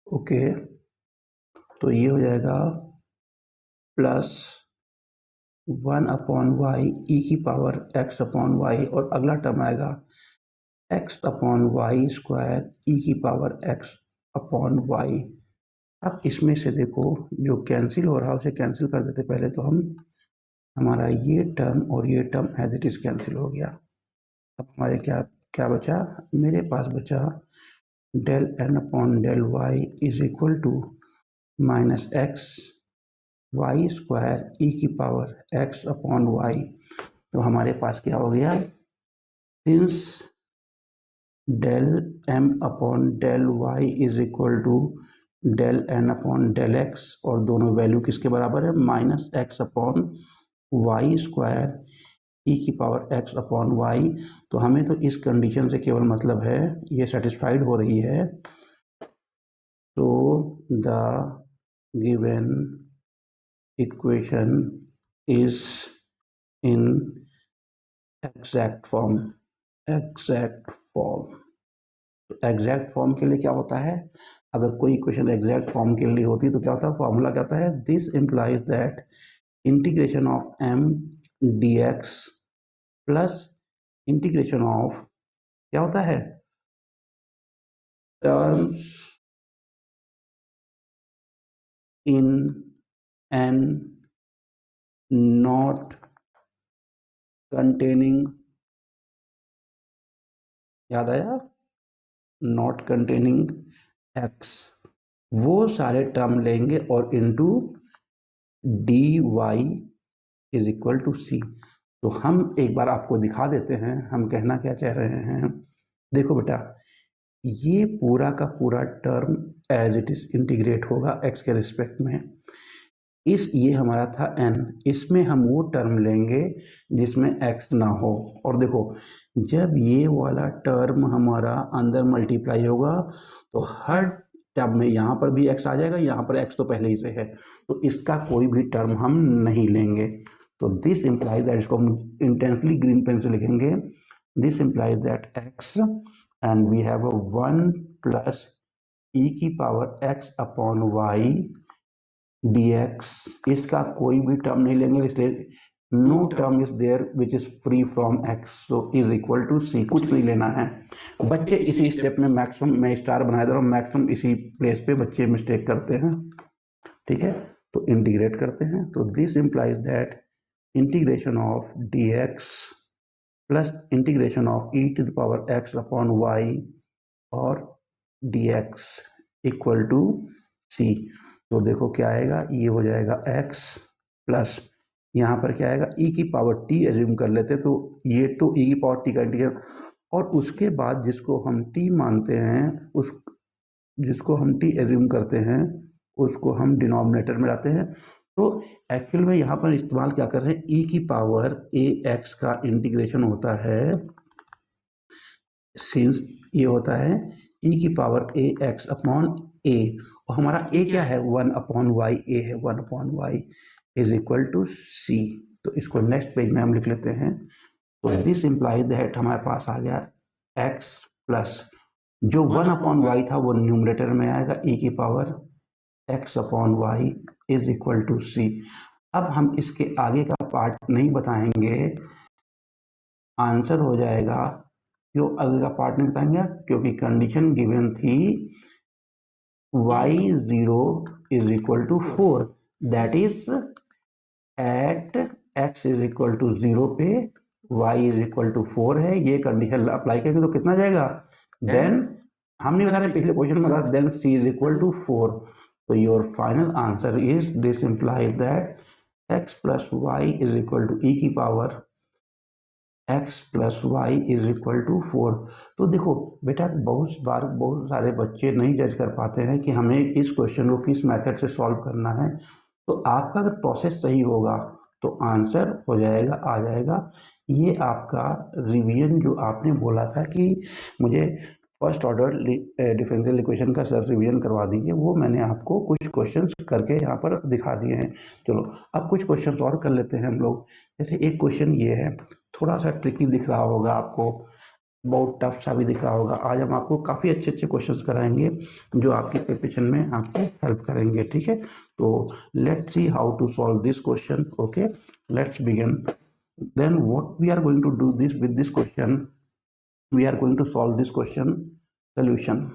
ओके, तो ये हो जाएगा प्लस 1 अपॉन वाई ई की पावर एक्स अपॉन वाई, और अगला टर्म आएगा x upon Y square E की पावर एक्स अपॉन वाई। अब इसमें से देखो जो कैंसिल हो रहा है उसे कैंसिल कर देते पहले, तो हम हमारा ये टर्म और ये term as it is cancel हो गया। अब हमारे क्या क्या बचा, मेरे पास बचा del N upon del Y is equal to minus x Y square E की पावर एक्स अपॉन वाई। तो हमारे पास क्या हो गया, since del M upon del Y is equal to del N upon del X, और दोनों value किसके बराबर है, minus x upon Y square E की पावर एक्स अपॉन वाई। तो हमें तो इस कंडीशन से केवल मतलब है, ये सेटिस्फाइड हो रही है, तो the given equation is in exact form. Exact form, exact form के लिए क्या होता है, अगर कोई इक्वेशन एग्जैक्ट फॉर्म के लिए होती है तो क्या होता है, फॉर्मूला क्या होता है, this implies that integration of m d x plus integration of, क्या होता है, terms in n not containing, याद आया, नॉट कंटेनिंग एक्स, वो सारे टर्म लेंगे और into D Y is equal to सी। तो हम एक बार आपको दिखा देते हैं हम कहना क्या चाह रहे हैं। देखो बेटा, ये पूरा का पूरा term as it is integrate होगा एक्स के रिस्पेक्ट में। ये हमारा था n, इसमें हम वो टर्म लेंगे जिसमें x ना हो, और देखो जब ये वाला टर्म हमारा अंदर मल्टीप्लाई होगा तो हर टर्म में यहाँ पर भी x आ जाएगा, यहाँ पर x तो पहले ही से है, तो इसका कोई भी टर्म हम नहीं लेंगे। तो दिस इम्प्लाइज दैट, इसको हम इंटेंसली ग्रीन पेन से लिखेंगे, this implies that x and we have 1 plus e की power x upon Y dx, इसका कोई भी टर्म नहीं लेंगे, इसलिए no term is there which is free from x, so is equal to C, कुछ नहीं लेना है। बच्चे इसी स्टेप में मैक्सिमम, मैं स्टार बना दे रहा हूँ, मैक्सिमम इसी प्लेस पे बच्चे मिस्टेक करते हैं, ठीक है। तो इंटीग्रेट करते हैं, तो this implies that integration of dx plus integration of e to the power x upon y और dx इक्वल टू सी। तो देखो क्या आएगा, ये हो जाएगा x प्लस यहाँ पर क्या आएगा, e की पावर t एज्यूम कर लेते, तो ये तो e की पावर t का इंटीग्रेशन और उसके बाद जिसको हम t मानते हैं जिसको हम t एज्यूम करते हैं उसको हम डिनोमिनेटर में लाते हैं। तो एक्चुअल में यहाँ पर इस्तेमाल क्या कर रहे हैं, e की पावर ax का इंटीग्रेशन होता है, सिंस ये होता है e की पावर ax अपॉन a, और हमारा a क्या है, 1/y a है, 1/y is equal to c। तो इसको नेक्स्ट पेज में हम लिख लेते हैं। तो दिस इम्प्लाइज दैट हमारे पास आ गया x प्लस जो 1/y था वो न्यूमरेटर में आएगा, e की पावर x/y is equal to c। अब हम इसके आगे का पार्ट नहीं बताएंगे, आंसर हो जाएगा। क्यों आगे का पार्ट नहीं बताएंगे, क्योंकि कंडीशन गिवन थी y0 is equal to 4, that is at x is equal to 0 पे y इज इक्वल टू 4 है। ये कंडीशन अप्लाई करेंगे तो कितना जाएगा, देन हम नहीं बता रहे, पिछले क्वेश्चन में बता, then c is equal to 4। तो your final answer is, this implies that x plus y is equal to e की power x plus y is equal to 4। तो देखो बेटा, बहुत बार बहुत सारे बच्चे नहीं जज कर पाते हैं कि हमें इस क्वेश्चन को किस मेथड से सॉल्व करना है। तो आपका अगर प्रोसेस सही होगा तो आंसर हो जाएगा, आ जाएगा। ये आपका रिवीजन जो आपने बोला था कि मुझे फर्स्ट ऑर्डर डिफरेंशियल इक्वेशन का सर रिवीजन करवा दीजिए, वो मैंने आपको कुछ क्वेश्चंस करके यहाँ पर दिखा दिए हैं। चलो अब कुछ क्वेश्चंस और कर लेते हैं हम लोग। जैसे एक क्वेश्चन ये है, थोड़ा सा ट्रिकी दिख रहा होगा आपको, बहुत टफ सा भी दिख रहा होगा। आज हम आपको काफ़ी अच्छे अच्छे क्वेश्चंस कराएंगे जो आपकी प्रिपरेशन में आपको हेल्प करेंगे, ठीक है। तो let's see how to solve this question. Okay, let's begin. Then what we are going to do this with this question, we are going to solve this question solution.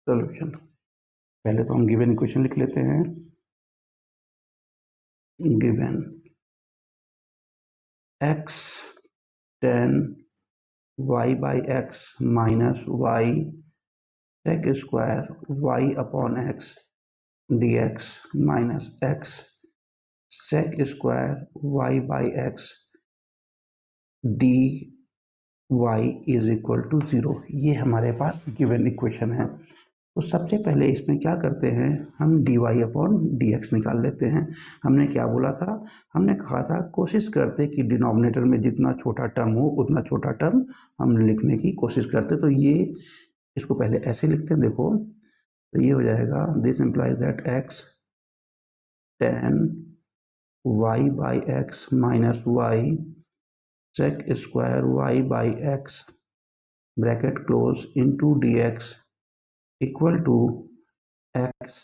Solution पहले तो हम given equation लिख लेते हैं। Given x tan y by x minus y sec square y upon x dx minus x sec square y by x dy is equal to 0। ये हमारे पास given equation है। तो सबसे पहले इसमें क्या करते हैं, हम dy अपॉन dx निकाल लेते हैं। हमने क्या बोला था, हमने कहा था कोशिश करते कि डिनोमिनेटर में जितना छोटा टर्म हो उतना छोटा टर्म हम लिखने की कोशिश करते। तो ये इसको पहले ऐसे लिखते हैं, देखो तो ये हो जाएगा, this implies that x tan y by x minus y sec square y by x bracket close into dx equal to x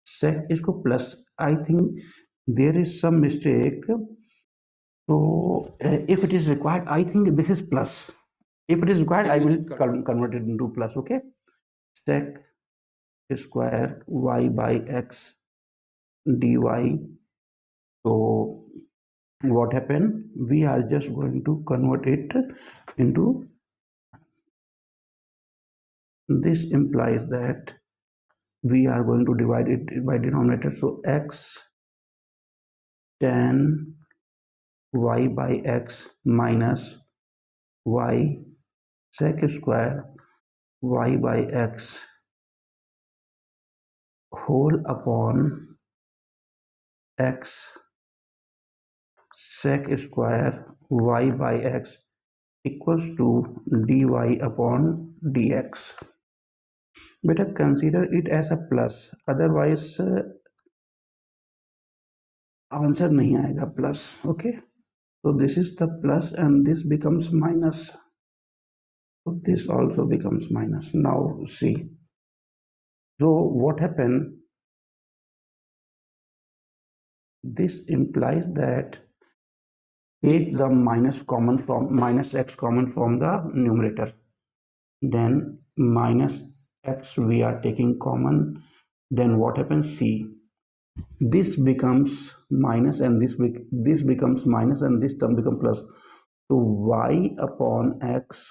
sec, इसको plus, I think there is some mistake. तो if it is required, I think this is plus. If it is required, I will convert it into plus. Okay, sec square y by x dy. So what happened, we are just going to convert it into, this implies that we are going to divide it by denominator. So x tan y by x minus y sec square y by x whole upon x sec square y by x equals to dy upon dx. Better consider it as a plus, otherwise answer नहीं आएगा plus. Okay, so this is the plus and this becomes minus, so this also becomes minus. Now see, so what happened, this implies that take the minus common from minus x common from the numerator, then minus x we are taking common, then what happens, see, this becomes minus and this becomes minus and this term becomes plus. So y upon x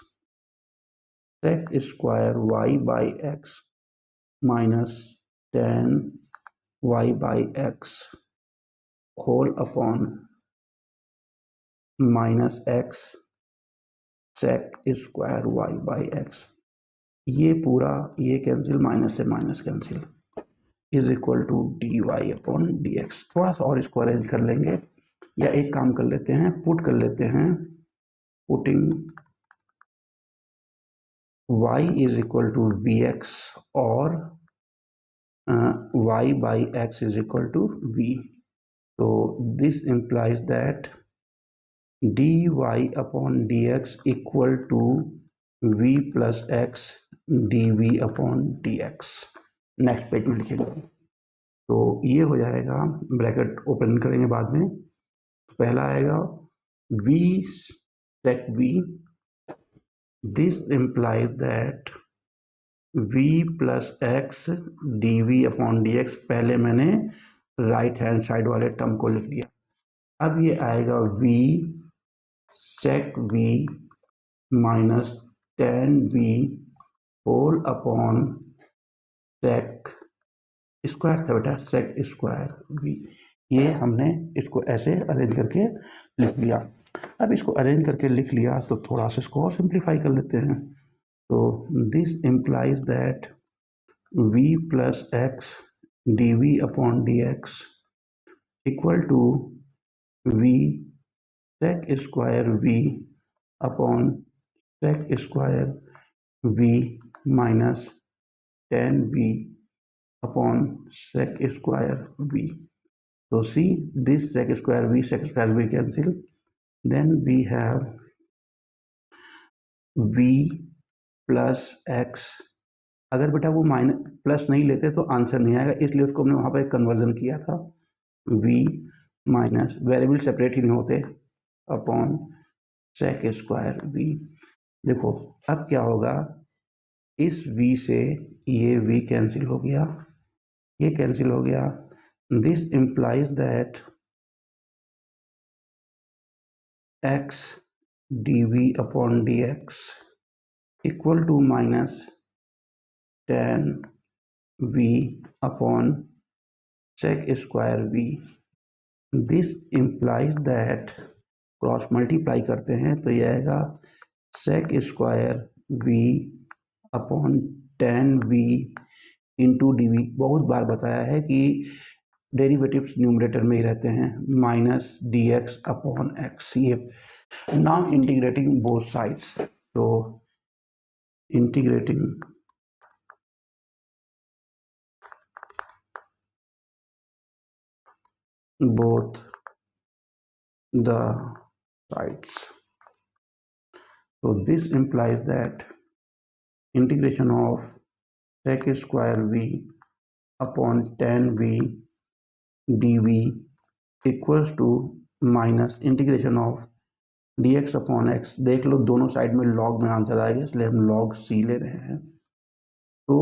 sec square y by x minus tan y by x whole upon minus x sec square y by x, ये पूरा ये cancel, minus से minus cancel, is equal to d y upon d x. थोड़ा सा और इसको arrange कर लेंगे, या एक काम कर लेते हैं, पुट कर लेते हैं, putting y is equal to v x और y by x is equal to v। तो this implies that dy upon dx equal to v plus x dv upon dx। Next page में लिखेंगे, तो ये हो जाएगा, ब्रैकेट ओपन करेंगे बाद में, पहला आएगा v sec v, this implies that v plus x d v upon d x, पहले मैंने राइट हैंड साइड वाले टर्म को लिख दिया। अब ये आएगा v sec v minus ten v whole upon sec square था बेटा, sec स्क्वायर v। ये हमने इसको ऐसे अरेंज करके लिख लिया। अब इसको अरेंज करके लिख लिया तो थोड़ा सा इसको और सिंप्लीफाई कर लेते हैं। तो this implies that v plus x dv upon dx equal to v sec square v upon sec square v minus 10v upon sec square v. So see this sec square v cancel, then we have v plus x। अगर बेटा वो minus plus नहीं लेते तो answer नहीं आएगा, इसलिए उसको हमने वहाँ पर कन्वर्जन किया था, v माइनस वेरिएबल सेपरेट ही नहीं होते अपॉन सेक स्क्वायर v। देखो अब क्या होगा, इस v से ये v कैंसिल हो गया, ये कैंसिल हो गया। This implies that x dv upon dx equal to minus 10v upon sec square v। This implies that cross multiply करते हैं तो ये आएगा sec square v upon 10v into d v. बहुत बार बताया है कि डेरिवेटिव्स न्यूमरेटर में ही रहते हैं, minus d x upon x. ये नाउ इंटीग्रेटिंग बोथ साइड्स, तो integrating both the sides, so this implies that integration of sec square v upon 10v dv equals to minus integration of dx upon x। देख लो दोनों side में log में answer आएगा, इसलिए हम log c ले रहे हैं। तो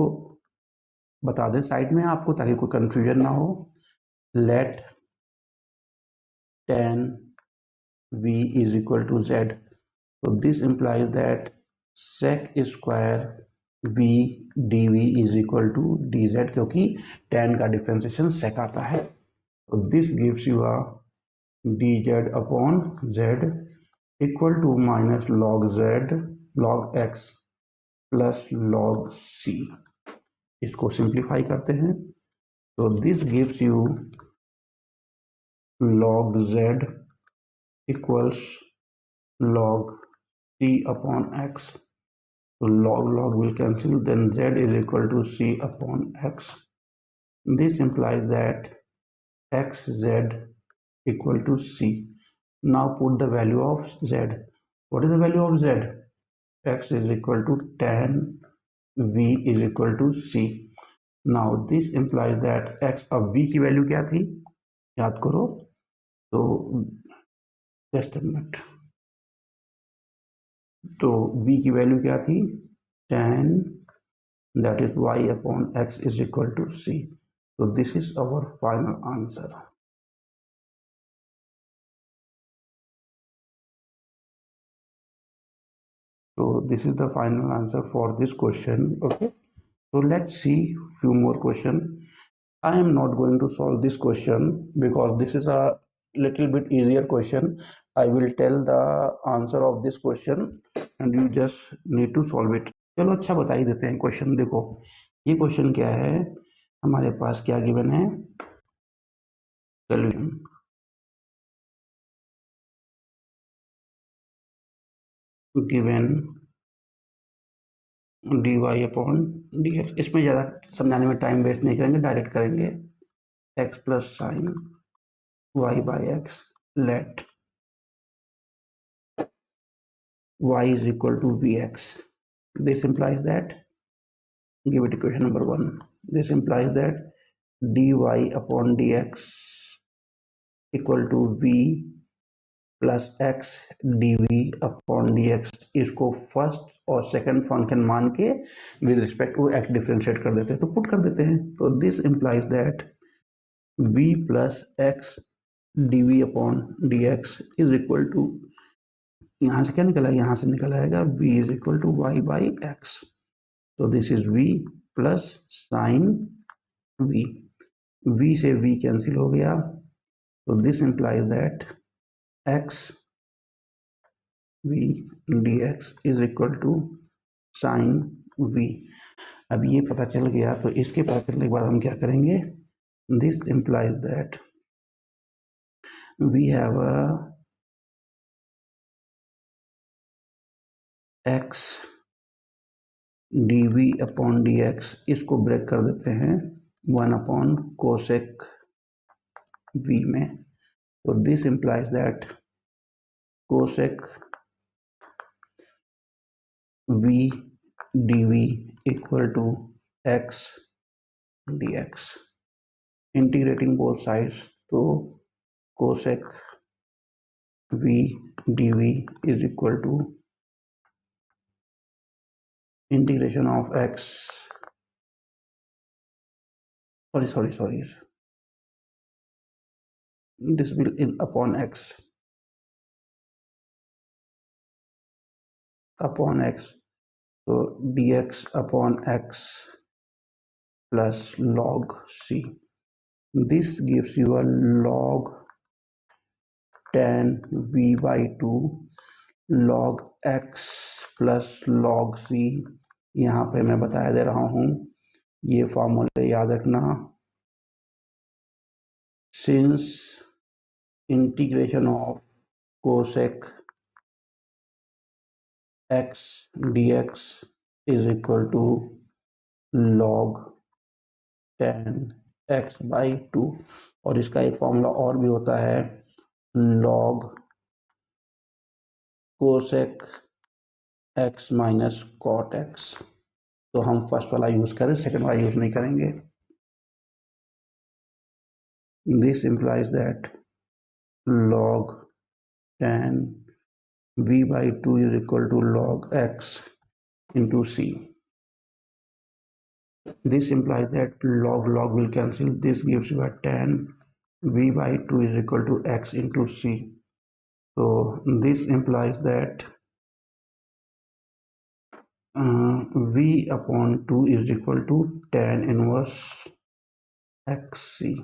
बता दें साइड में आपको ताकि कोई कंफ्यूजन ना हो, late tan v is equal to z। so this implies that sec square v dv is equal to dz, क्योंकि tan का डिफरेंशिएशन sec आता है। so this gives you a dz upon z equal to minus log z log x plus log c। इसको simplify करते हैं तो this gives you log z equals log c upon x। so log will cancel, then z is equal to c upon x। this implies that xz equal to c। now put the value of z। what is the value of z? x is equal to tan v is equal to c। now this implies that x, अब v की value क्या थी याद करो, तो just a minute, तो v की value क्या थी, tan that is y upon x is equal to c। so this is our final answer। so this is the final answer for this question। okay, so let's see few more question। I am not going to solve this question because this is a little bit easier question. I will tell the answer of this question and you just need to solve it. चलो अच्छा बता ही देते हैं question. देखो ये question क्या है, हमारे पास क्या गिवन है, solution given dy upon dx. इसमें ज़्यादा समझाने में टाइम वेस्ट नहीं करेंगे, डायरेक्ट करेंगे. x plus sine y by x, let y is equal to vx. This implies that, give it equation number 1. This implies that dy upon dx equal to v plus x dv upon dx. इसको first और second function मान के with respect to x differentiate कर देते हैं, तो put कर देते हैं. तो this implies that v plus x dv upon dx is equal to, यहाँ से क्या निकला, यहाँ से निकल आएगा v is equal to y by X. तो this is v plus sine v. v से v कैंसिल हो गया. तो this implies that x v dx is equal to sine v. अब ये पता चल गया, तो इसके पता चलने के बाद हम क्या करेंगे, this implies that we have a x dv upon dx. इसको ब्रेक कर देते हैं 1 अपॉन कोसेक v में. तो this implies that cosec v dv equal to x dx. Integrating both sides, तो cosec v dv is equal to integration of x, sorry, this will in upon x, so dx upon x plus log c. This gives you a log tan v by 2 log x plus log c. यहाँ पे मैं बताया दे रहा हूँ, ये फॉर्मूले याद रखना. Since integration of cosec x dx is equal to log tan x by 2. और इसका एक फॉर्मूला और भी होता है, log cosec x minus cot x. तो हम फर्स्ट वाला यूज करें, सेकंड वाला यूज नहीं करेंगे. This implies that log tan v by 2 is equal to log x into c. This implies that log will cancel. This gives you a tan v by 2 is equal to x into c. So this implies that v upon 2 is equal to tan inverse xc.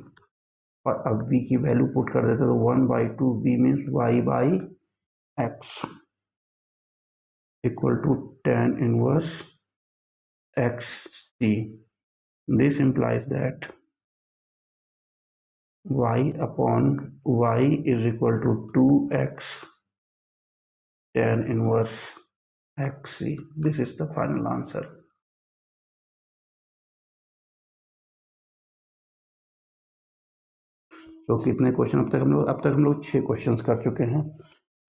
और अब v की value put कर देते, तो 1 by 2 v means y by x equal to tan inverse xc. This implies that y upon y is equal to 2x tan inverse xc. This is the final answer. तो कितने question अब तक हम लोग 6 questions कर चुके हैं.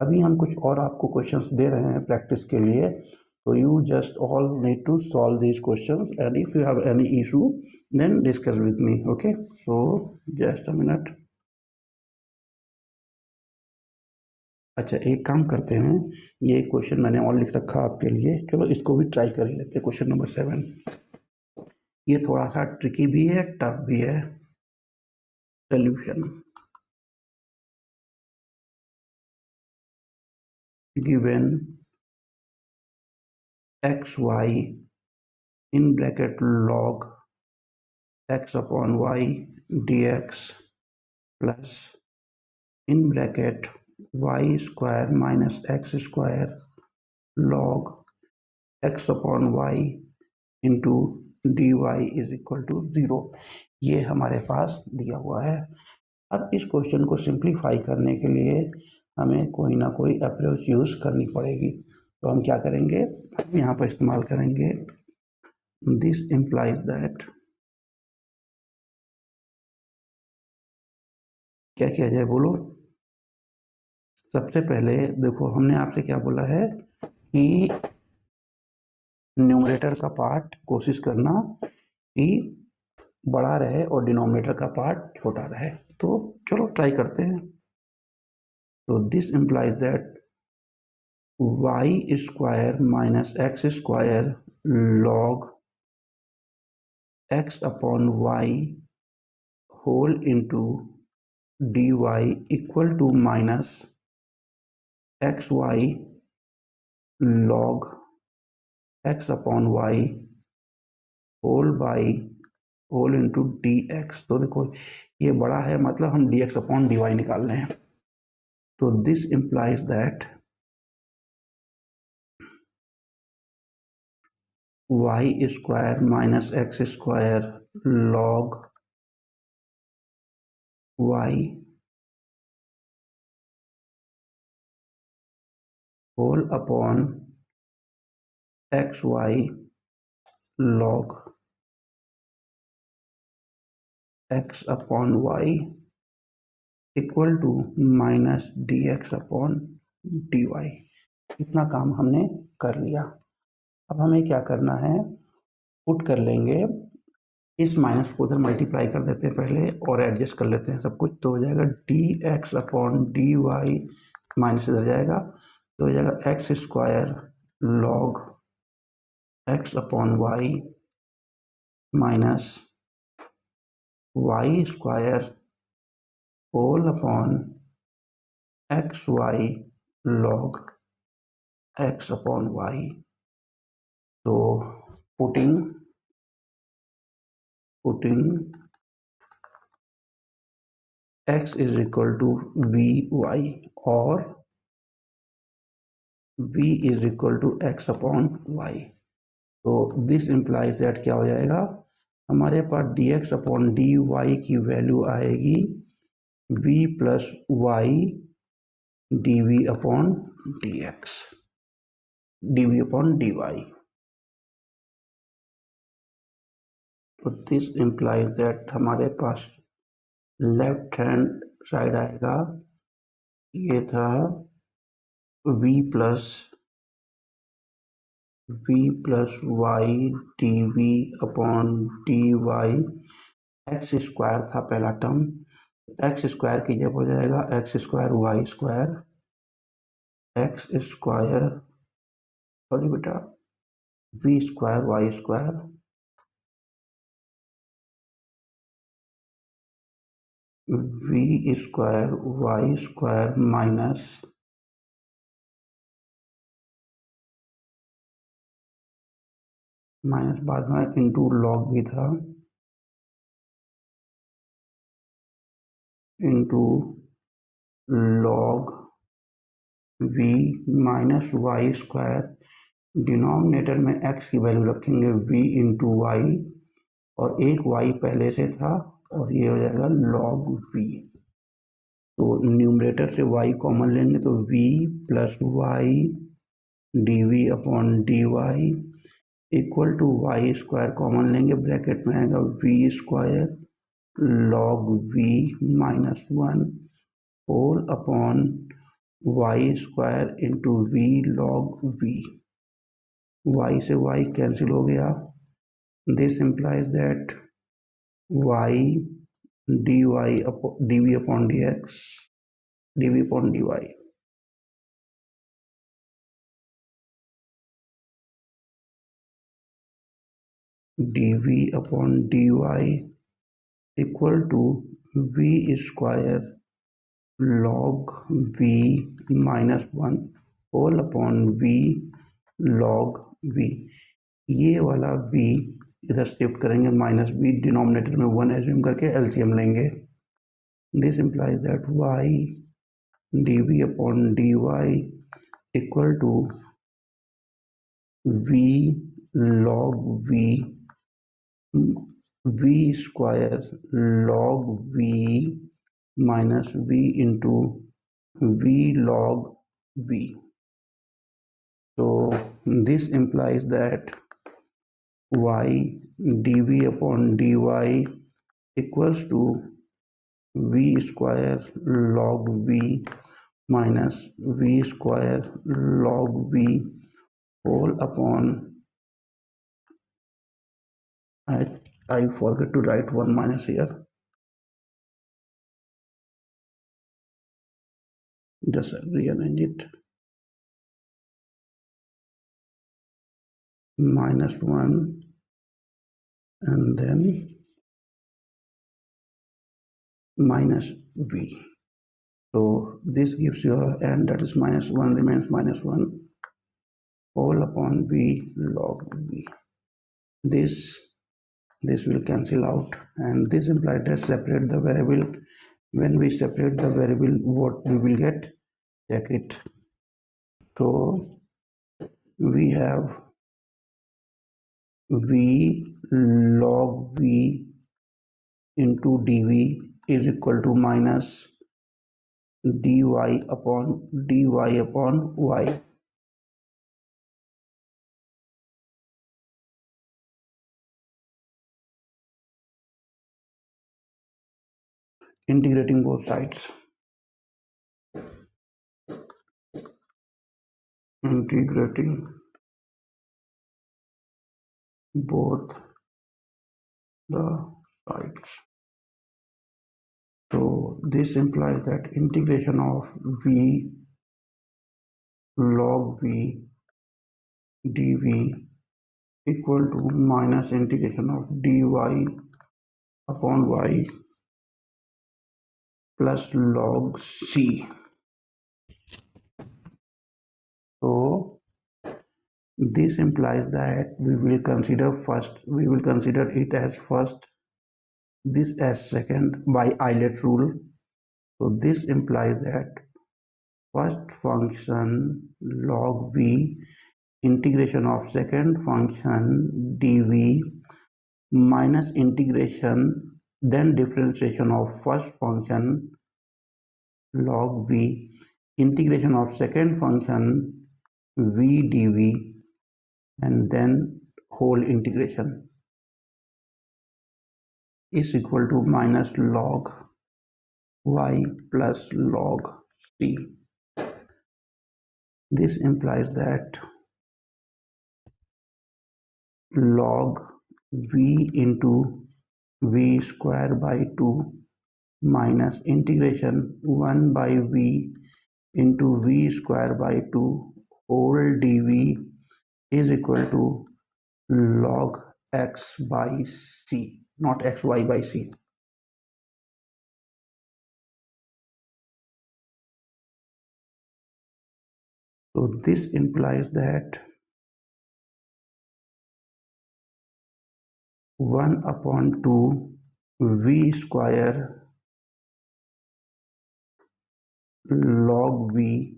अभी हम कुछ और आपको क्वेश्चंस दे रहे हैं प्रैक्टिस के लिए. तो you just all need to solve these questions and if you have any issue then discuss with me. Okay, so just a minute. अच्छा, एक काम करते हैं, ये क्वेश्चन मैंने और लिख रखा आपके लिए, चलो इसको भी ट्राई कर ही लेते हैं. क्वेश्चन नंबर 7, ये थोड़ा सा ट्रिकी भी है, टफ भी है. Solution given x y in bracket log x upon y dx plus in bracket y square minus x square log x upon y into dy is equal to 0। ये हमारे पास दिया हुआ है। अब इस क्वेश्चन को सिंप्लीफाई करने के लिए हमें कोई ना कोई अप्रोच यूज करनी पड़ेगी। तो हम क्या करेंगे, हम यहाँ पर इस्तेमाल करेंगे दिस इम्प्लाइज दैट। क्या किया जाए बोलो। सबसे पहले देखो, हमने आपसे क्या बोला है कि न्यूमरेटर का पार्ट कोशिश करना कि बड़ा रहे और डिनोमिनेटर का पार्ट छोटा रहे। तो चलो ट्राई करते हैं। तो this implies that y square minus x square log x upon y whole into dy equal to minus x y log x upon y whole into d x. तो देखो ये बड़ा है, मतलब हम d x upon d y निकाल रहे हैं। तो this implies that y square minus x square log y whole upon x y log x upon y equal to minus d x upon d y. इतना काम हमने कर लिया। अब हमें क्या करना है, पुट कर लेंगे, इस माइनस को उधर मल्टीप्लाई कर देते हैं पहले और एडजस्ट कर लेते हैं सब कुछ। तो हो जाएगा d x upon d y, minus इधर जाएगा तो हो जाएगा x square log x upon y minus y square whole upon x y log x upon y. तो putting x is equal to vy और v is equal to x upon y। तो this implies that क्या हो जाएगा, हमारे पास dx upon dy की value आएगी v plus y dv upon dx dv upon dy। तो दिस इम्प्लाइज दैट हमारे पास लेफ्ट हैंड साइड आएगा, ये था v plus y d v upon d y. X square था पहला टर्म, एक्स स्क्वायर की जब हो जाएगा x square y square, x square sorry बेटा v square y square we square y square minus बाद में इंटू लॉग भी था into log v minus y square, denominator में x की वैल्यू रखेंगे v इंटू वाई और एक y पहले से था और ये हो जाएगा log v। तो न्यूमरेटर से y कॉमन लेंगे तो v plus y d v upon d y equal to y square common लेंगे, ब्रैकेट में आएगा v square log v minus 1 whole upon Y square into v log v. y से y cancel हो गया। This implies that y dy dv upon dx dv upon dy dv upon dy equal to v square log v minus 1 whole upon v log v। ये वाला v इधर shift करेंगे minus v, denominator में 1 assume करके LCM लेंगे। This implies that y dv upon dy equal to v log v square log v minus v into v log v. So this implies that y dv upon dy equals to v square log v minus v square log v whole upon, I forget to write 1 minus here, just rearrange it, minus 1 and then minus v. So this gives you, and that is minus 1 remains minus 1 whole upon v log v. This will cancel out, and this implies that separate the variable. When we separate the variable, what we will get? Check it. So we have v log v into dv is equal to minus dy upon y. Integrating both sides. Integrating both the sides. So this implies that integration of v log v dv equal to minus integration of dy upon y plus log c. So this implies that we will consider it as first, this as second by Euler's rule. So this implies that first function log v integration of second function dv minus integration then differentiation of first function log v integration of second function v dv and then whole integration is equal to minus log y plus log c. This implies that log v into v square by 2 minus integration 1 by v into v square by 2 whole dv is equal to log x by c, not xy by c. So this implies that 1 upon 2 v square log v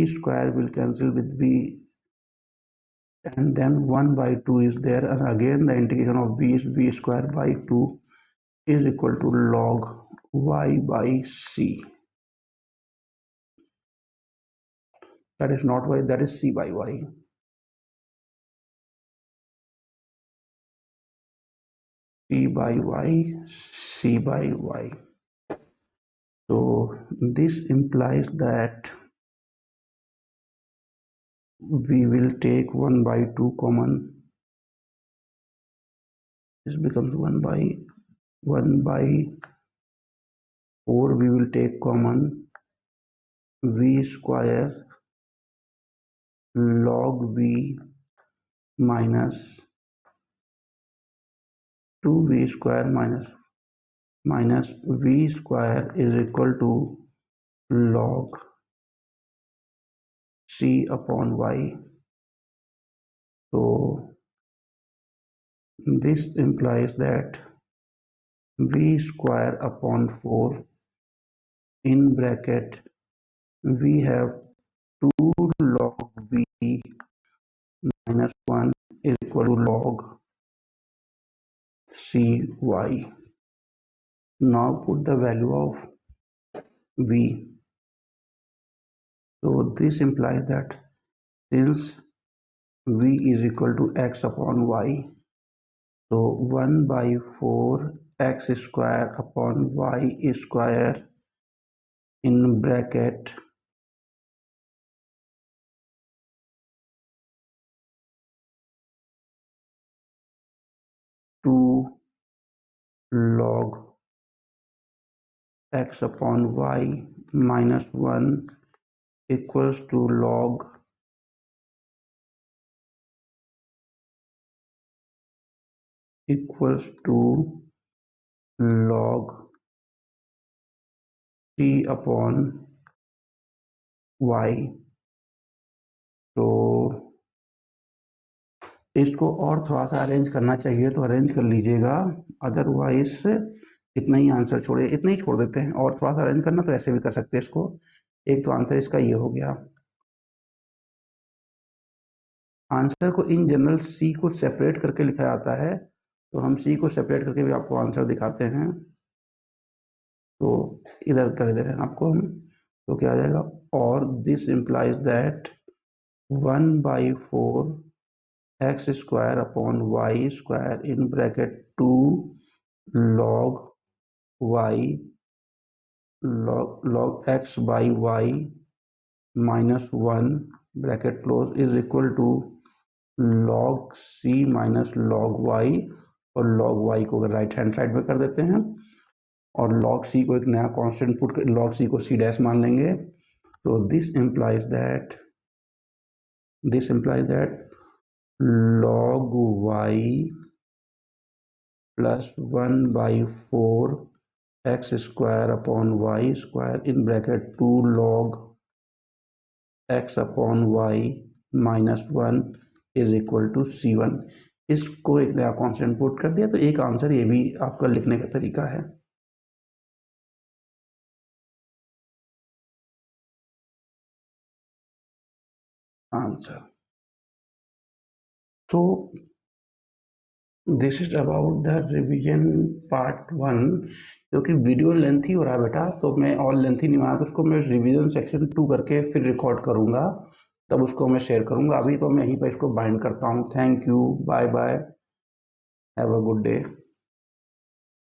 square will cancel with v, and then 1 by 2 is there, and again the integration of v is v square by 2 is equal to log y by c. That is not y, that is c by y. C by y, c by y. So this implies that we will take 1 by 2 common. This becomes 1 by 4 we will take common, v square log v minus 2v square minus v square is equal to log c upon y. So this implies that v square upon 4 in bracket we have 2 log v minus 1 is equal to log cy. Now put the value of v. So this implies that since v is equal to x upon y, so 1 by 4 x square upon y square in bracket 2 log x upon y minus 1 equals to log t upon y. तो इसको और थोड़ा सा arrange करना चाहिए तो arrange कर लीजिएगा, अदरवाइज इतना ही आंसर छोड़िए, इतना ही छोड़ देते हैं। और थोड़ा सा अरेंज करना तो ऐसे भी कर सकते हैं इसको। एक तो आंसर इसका ये हो गया। आंसर को इन जनरल सी को सेपरेट करके लिखा जाता है, तो हम सी को सेपरेट करके भी आपको आंसर दिखाते हैं। तो इधर कर दे रहे हैं आपको हम, तो क्या आ जाएगा, और this implies that 1 by 4 x square upon y square in bracket 2 log y log x by y minus 1 bracket close is equal to log c minus log y, और log y को अगर राइट हैंड साइड में कर देते हैं और log c को एक नया कांस्टेंट पुट कर log c को c डैश मान लेंगे, तो this implies that log y plus 1 by 4 x square upon y square in bracket 2 log x upon y minus 1 is equal to c1। इसको एक नया कांस्टेंट पुट कर दिया, तो एक आंसर ये भी आपका लिखने का तरीका है। आंसर तो this is about the revision part 1। क्योंकि वीडियो लेंथी हो रहा है बेटा, तो मैं और लेंथी नहीं बना, तो उसको मैं रिवीजन सेक्शन 2 करके फिर रिकॉर्ड करूँगा, तब उसको मैं शेयर करूँगा। अभी तो मैं यहीं पर इसको बाइंड करता हूँ। Thank you, bye bye, have a good day.